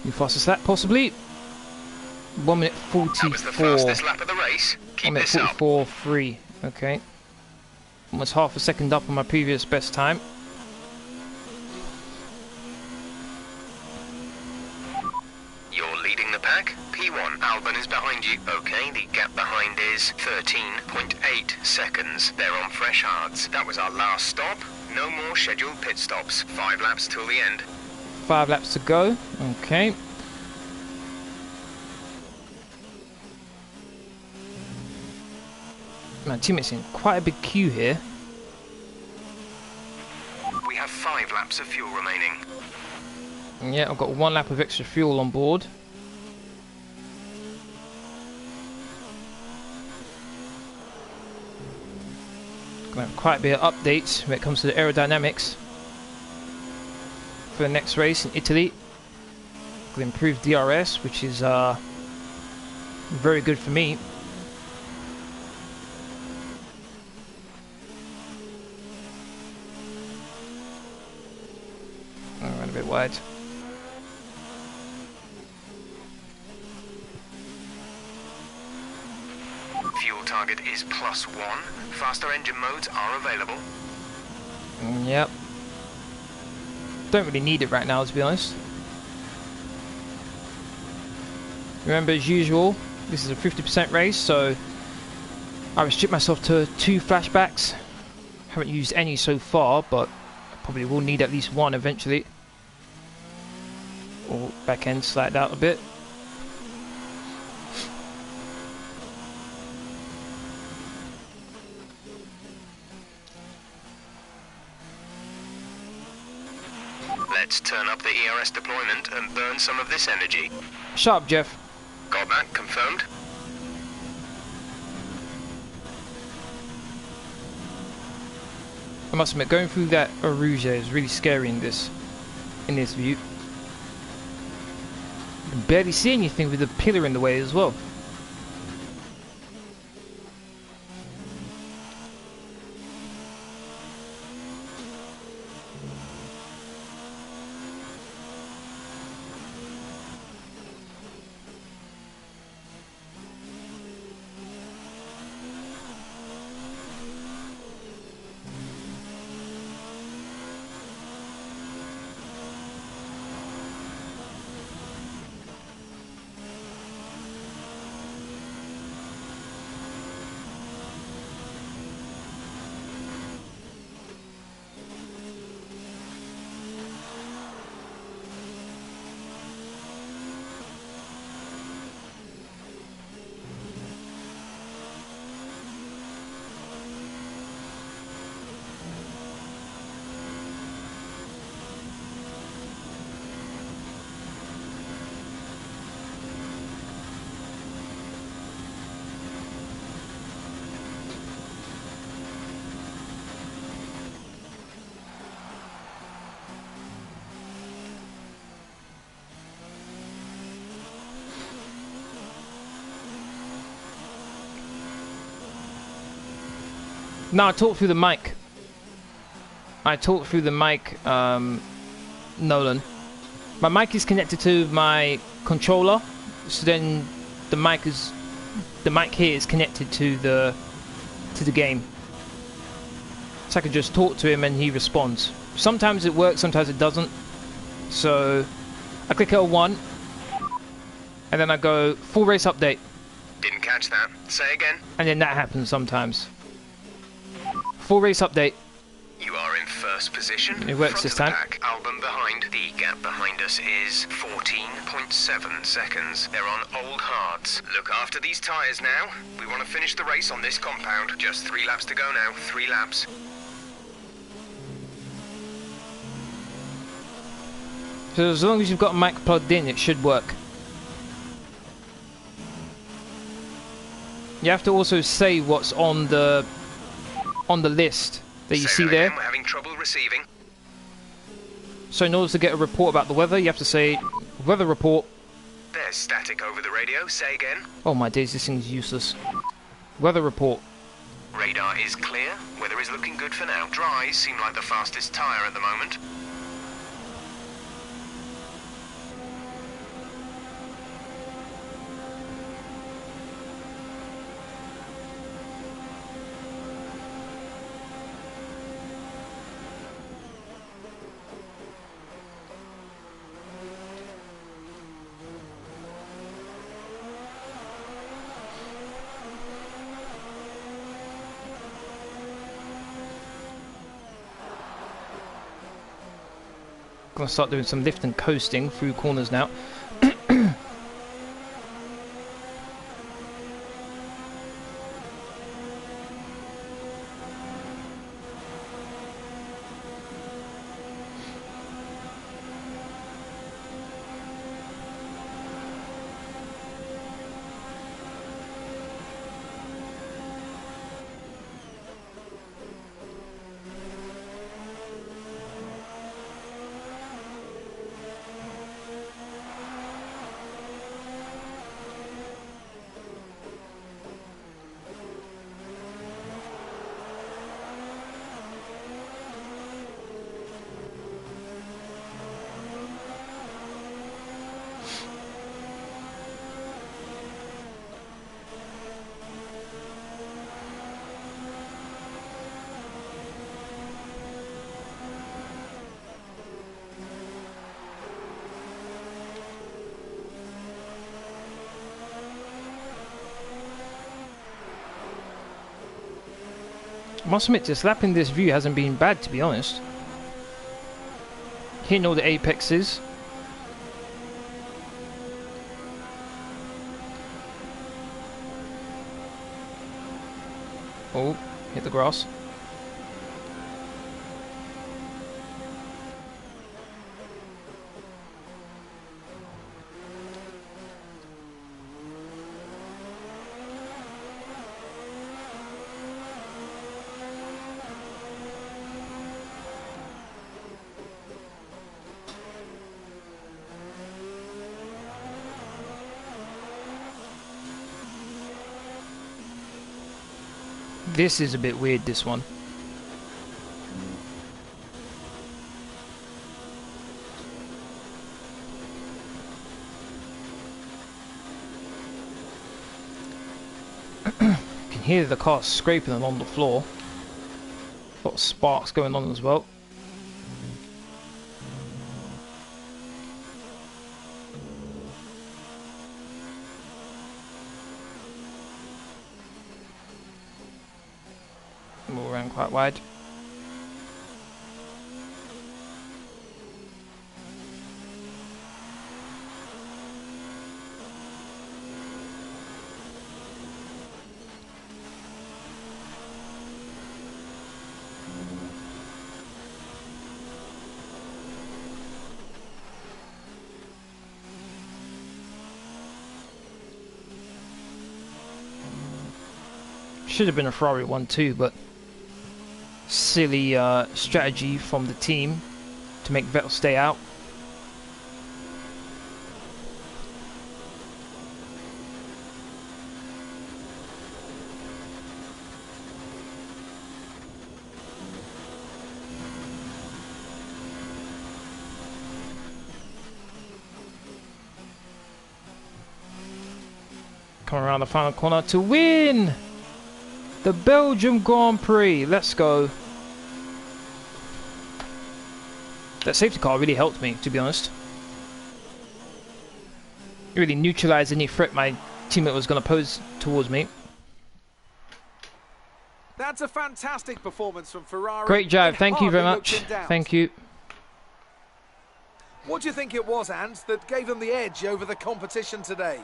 S1: New fastest lap, possibly. 1 minute 44.
S4: That was the fastest lap of the race. Keep this up.
S1: 44.3. Okay. Almost half a second up on my previous best time.
S4: You're leading the pack. P1, Albon is behind you. Okay, the gap behind is 13.8 seconds. They're on fresh hards. That was our last stop. No more scheduled pit stops. 5 laps till the end.
S1: 5 laps to go. Okay. My teammate's in quite a big queue here.
S4: We have 5 laps of fuel remaining.
S1: Yeah, I've got 1 lap of extra fuel on board. Gonna have quite a bit of updates when it comes to the aerodynamics for the next race in Italy. Gonna improve DRS, which is very good for me. I ran a bit wide.
S4: Fuel target is +1. Faster engine modes are available.
S1: Yep. Don't really need it right now, to be honest. Remember, as usual, this is a 50% race, so I restrict myself to 2 flashbacks. Haven't used any so far, but I probably will need at least 1 eventually. Or back end slacked out a bit.
S4: Let's turn up the ERS deployment and burn some of this energy.
S1: Shut up, Jeff.
S4: Got that confirmed?
S1: I must admit, going through that Aruja is really scary in this view. You can barely see anything with the pillar in the way as well. No, I talked through the mic. I talked through the mic, Nolan. My mic is connected to my controller, so then the mic here is connected to the game. So I can just talk to him and he responds. Sometimes it works, sometimes it doesn't. So I click L1 and then I go full race update.
S4: Didn't catch that. Say again.
S1: And then that happens sometimes. Full race update.
S4: You are in first position.
S1: It works this time.
S4: Pack, Albon behind. The gap behind us is 14.7 seconds. They're on old hards. Look after these tyres now. We want to finish the race on this compound. Just 3 laps to go now. 3 laps.
S1: So as long as you've got a mic plugged in, it should work. You have to also say what's on the list that you see there.
S4: We're having trouble receiving.
S1: So in order to get a report about the weather, you have to say weather report.
S4: There's static over the radio. Say again.
S1: Oh my days, this thing's useless. Weather report.
S4: Radar is clear. Weather is looking good for now. Dries seem like the fastest tyre at the moment.
S1: Gonna start doing some lift and coasting through corners now. I must admit, just lapping this view hasn't been bad, to be honest. Hitting all the apexes. Oh, hit the grass. This is a bit weird, this one. You can hear the car scraping along the floor. A lot of sparks going on as well. All around quite wide. Should have been a Ferrari 1-2, but silly strategy from the team to make Vettel stay out. coming around the final corner to win the Belgium Grand Prix. Let's go. That safety car really helped me, to be honest. It really neutralized any threat my teammate was going to pose towards me.
S2: That's a fantastic performance from Ferrari.
S1: Great job. Thank you very much. Thank you.
S2: What do you think it was, Ant, that gave them the edge over the competition today?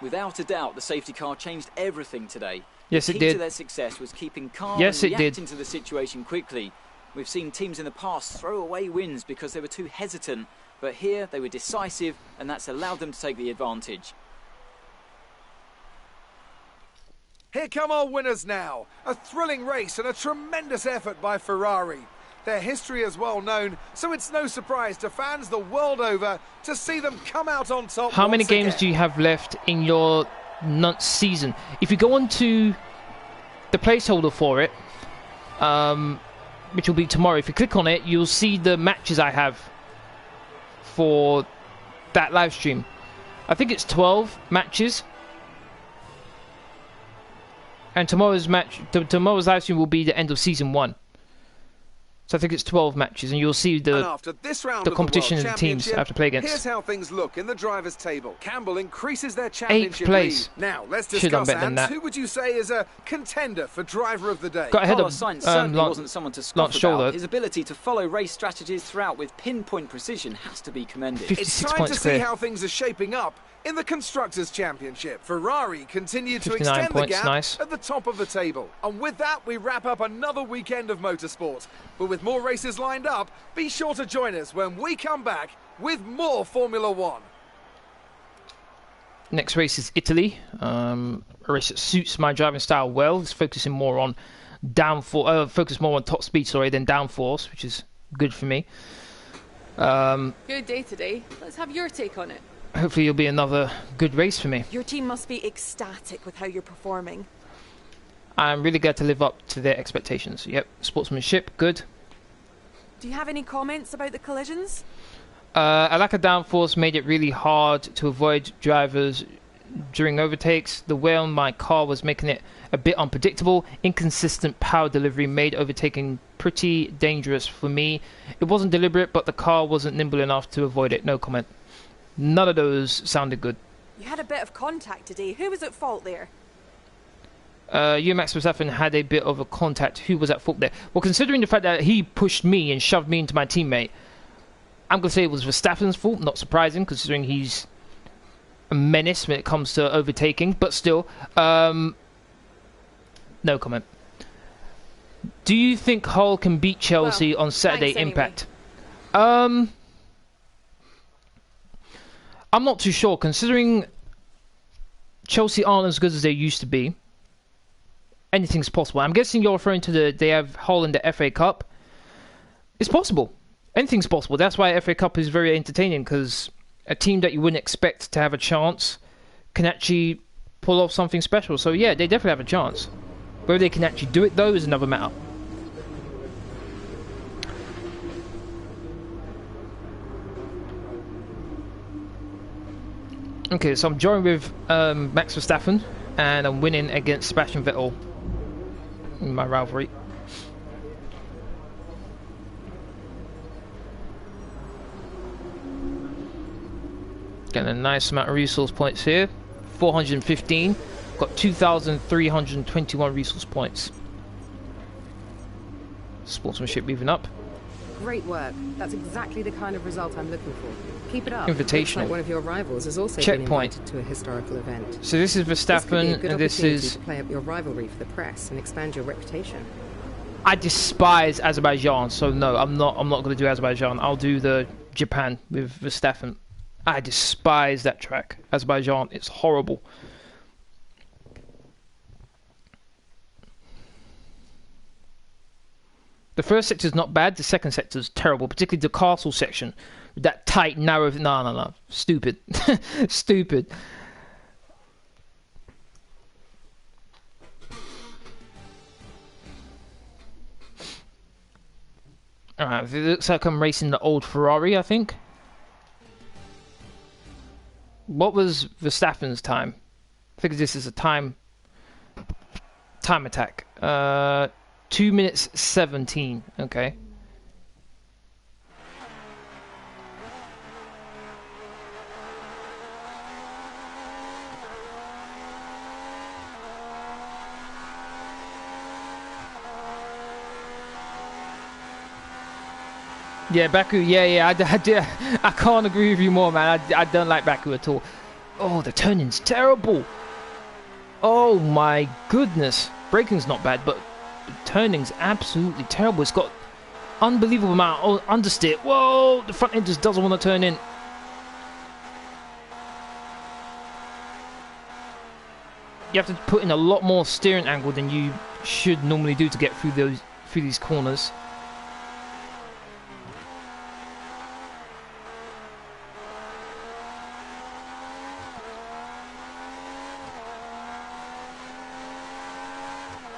S3: Without a doubt, the safety car changed everything today.
S1: Yes, it did.
S3: The key to their success was keeping calm and reacting to the situation quickly. We've seen teams in the past throw away wins because they were too hesitant, but here they were decisive, and that's allowed them to take the advantage.
S2: Here come our winners now. A thrilling race and a tremendous effort by Ferrari. Their history is well known, so it's no surprise to fans the world over to see them come out on top.
S1: How many games do you have left in your season? If you go on to the placeholder for it, which will be tomorrow, if you click on it, you'll see the matches I have for that live stream. I think it's 12 matches. And tomorrow's live stream will be the end of season 1. So I think it's 12 matches, and you'll see the competition and the teams I have to play against.
S2: Here's how things look in the drivers' table. Camber increases their championship
S1: 8th place.
S2: lead. Now let's discuss, Ant, who would you say is a contender for driver of the day?
S1: Got ahead of
S3: Sainz certainly wasn't someone to scoff about. His ability to follow race strategies throughout with pinpoint precision has to be commended.
S2: It's time to see how things are shaping up in the Constructors' Championship. Ferrari continue to extend the gap at the top of the table. And with that, we wrap up another weekend of motorsport. But with more races lined up, be sure to join us when we come back with more Formula One.
S1: Next race is Italy. A race that suits my driving style well. It's focusing more on focus more on top speed, than downforce, which is good for me.
S5: Good day today. Let's have your take on it.
S1: Hopefully it'll be another good race for me.
S5: Your team must be ecstatic with how you're performing.
S1: I'm really glad to live up to their expectations. Yep, sportsmanship, good.
S5: Do you have any comments about the collisions?
S1: A lack of downforce made it really hard to avoid drivers during overtakes. The wear on my car was making it a bit unpredictable. Inconsistent power delivery made overtaking pretty dangerous for me. It wasn't deliberate, but the car wasn't nimble enough to avoid it. No comment. None of those sounded good.
S5: You had a bit of contact today. Who was at fault there?
S1: You and Max Verstappen had a bit of a contact. Who was at fault there? Well, considering the fact that he pushed me and shoved me into my teammate, I'm going to say it was Verstappen's fault. Not surprising, considering he's a menace when it comes to overtaking. But still, no comment. Do you think Hull can beat Chelsea on Saturday Impact? I'm not too sure, considering Chelsea aren't as good as they used to be. Anything's possible. I'm guessing you're referring to they have Hull in the FA Cup. It's possible. Anything's possible. That's why FA Cup is very entertaining, because a team that you wouldn't expect to have a chance can actually pull off something special. So yeah, they definitely have a chance. Whether they can actually do it, though, is another matter. Okay, so I'm joined with Max Verstappen, and I'm winning against Sebastian Vettel in my rivalry. Getting a nice amount of resource points here. 415. Got 2,321 resource points. Sportsmanship moving up.
S7: Great work. That's exactly the kind of result I'm looking for. Keep it up.
S1: Invitational.
S7: Like one of your rivals has also
S1: Checkpoint.
S7: been invited to a historical event.
S1: So this is Verstappen, and this is
S7: to play up your rivalry for the press and expand your reputation.
S1: I despise Azerbaijan, so no, I'm not going to do Azerbaijan. I'll do the Japan with Verstappen. I despise that track. Azerbaijan, it's horrible. The first sector is not bad. The second sector is terrible, particularly the castle section. That tight, narrow... No. Stupid. Stupid. Alright, it looks like I'm racing the old Ferrari, I think. What was Verstappen's time? figure this is a time attack. 2 minutes 17. Okay. Yeah, Baku, yeah, I can't agree with you more, man. I don't like Baku at all. Oh, the turning's terrible. Oh my goodness. Braking's not bad, but the turning's absolutely terrible. It's got unbelievable amount of understeer. Whoa, the front end just doesn't want to turn in. You have to put in a lot more steering angle than you should normally do to get through these corners.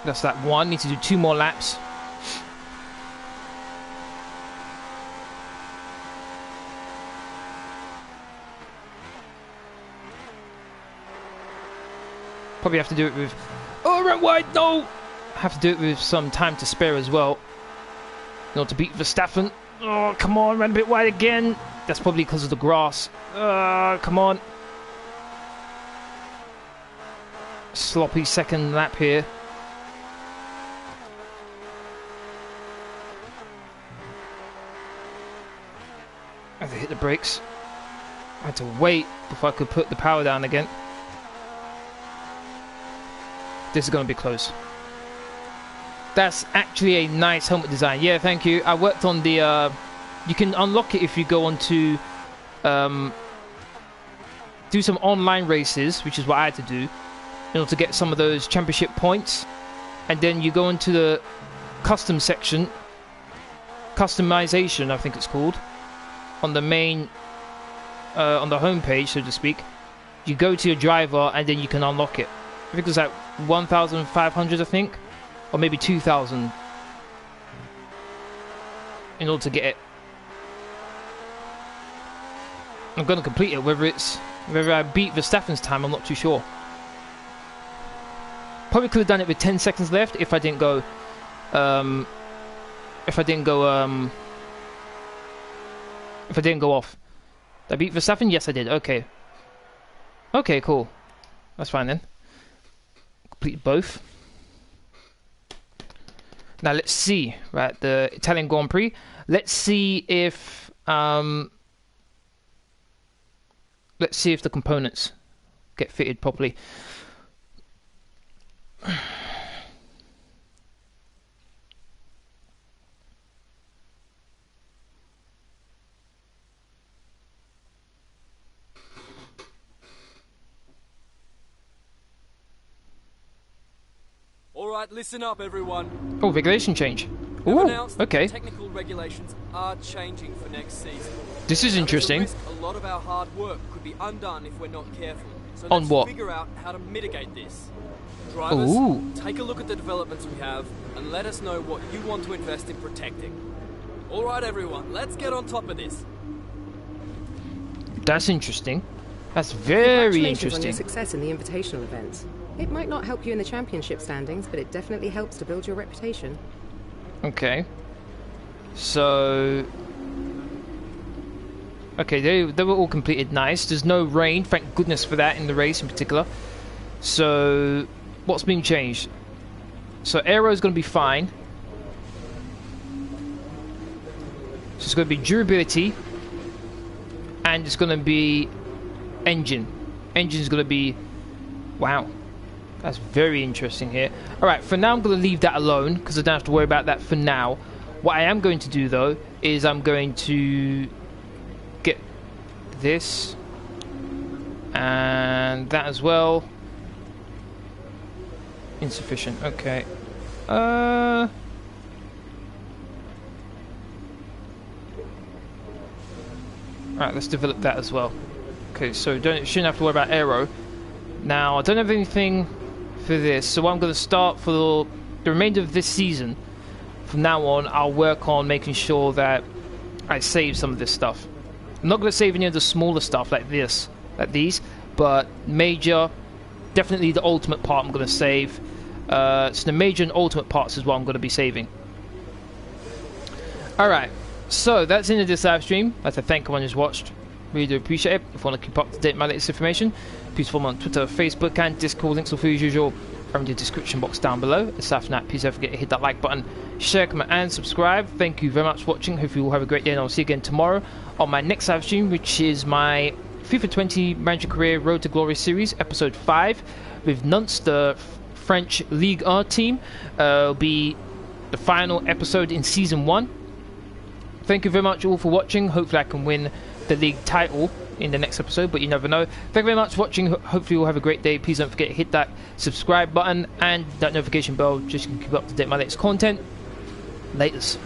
S1: That's that one. Need to do 2 more laps. Probably have to do it with... Oh, ran wide! No! Have to do it with some time to spare as well. In order to beat Verstappen. Oh, come on, ran a bit wide again. That's probably because of the grass. Come on. Sloppy second lap here. I had to hit the brakes. I had to wait before I could put the power down again. This is going to be close. That's actually a nice helmet design. Yeah, thank you. I worked on the... you can unlock it if you go on to... do some online races, which is what I had to do, in order to get some of those championship points. And then you go into the custom section. Customization, I think it's called. On the main, on the home page, so to speak, you go to your driver and then you can unlock it. I think it was like 1,500, I think, or maybe 2,000 in order to get it. I'm going to complete it. Whether I beat Verstappen's time, I'm not too sure. Probably could have done it with 10 seconds left if I didn't go. If I didn't go off. Did I beat Verstappen? Yes, I did. Okay. Okay, cool. That's fine then. Complete both. Now let's see. Right, the Italian Grand Prix. Let's see if the components get fitted properly.
S8: Alright, listen up everyone.
S1: Oh, regulation change. Ooh, okay.
S8: Technical regulations are changing for next season.
S1: This is interesting.
S8: A lot of our hard work could be undone if we're not careful. So
S1: on what?
S8: Figure out how to mitigate this. Drivers, take a look at the developments we have and let us know what you want to invest in protecting. Alright everyone, let's get on top of this.
S1: That's interesting. That's very interesting.
S7: On your success in the invitational events. It might not help you in the championship standings, but it definitely helps to build your reputation.
S1: Okay. So... Okay, they were all completed. Nice. There's no rain, thank goodness for that in the race in particular. So, what's been changed? So, aero is going to be fine. So, it's going to be durability. And it's going to be engine. Engine's going to be... Wow. That's very interesting here. Alright, for now I'm going to leave that alone, because I don't have to worry about that for now. What I am going to do, though, is I'm going to get this. And that as well. Insufficient, okay. Alright, let's develop that as well. Okay, so shouldn't have to worry about aero. Now, I don't have anything for this, so I'm going to start for the remainder of this season. From now on, I'll work on making sure that I save some of this stuff. I'm not going to save any of the smaller stuff like these, but major, definitely the ultimate part I'm going to save. So the major and ultimate parts is what I'm going to be saving. Alright, so that's the end of this live stream. I'd like to thank everyone who's watched. Really do appreciate it. If you want to keep up to date with my latest information, please follow me on Twitter, Facebook, and Discord. Links will, as usual, are in the description box down below. Aside from that, please don't forget to hit that like button, share, comment, and subscribe. Thank you very much for watching. Hopefully, you all have a great day, and I'll see you again tomorrow on my next live stream, which is my FIFA 20 Manager Career Road to Glory series, episode 5, with Nantes, the French Ligue 1 team. It'll be the final episode in season 1. Thank you very much all for watching. Hopefully I can win the league title in the next episode, but you never know. Thank you very much for watching. Hopefully you'll have a great day. Please don't forget to hit that subscribe button and that notification bell just so you can keep up to date with my latest content. Laters.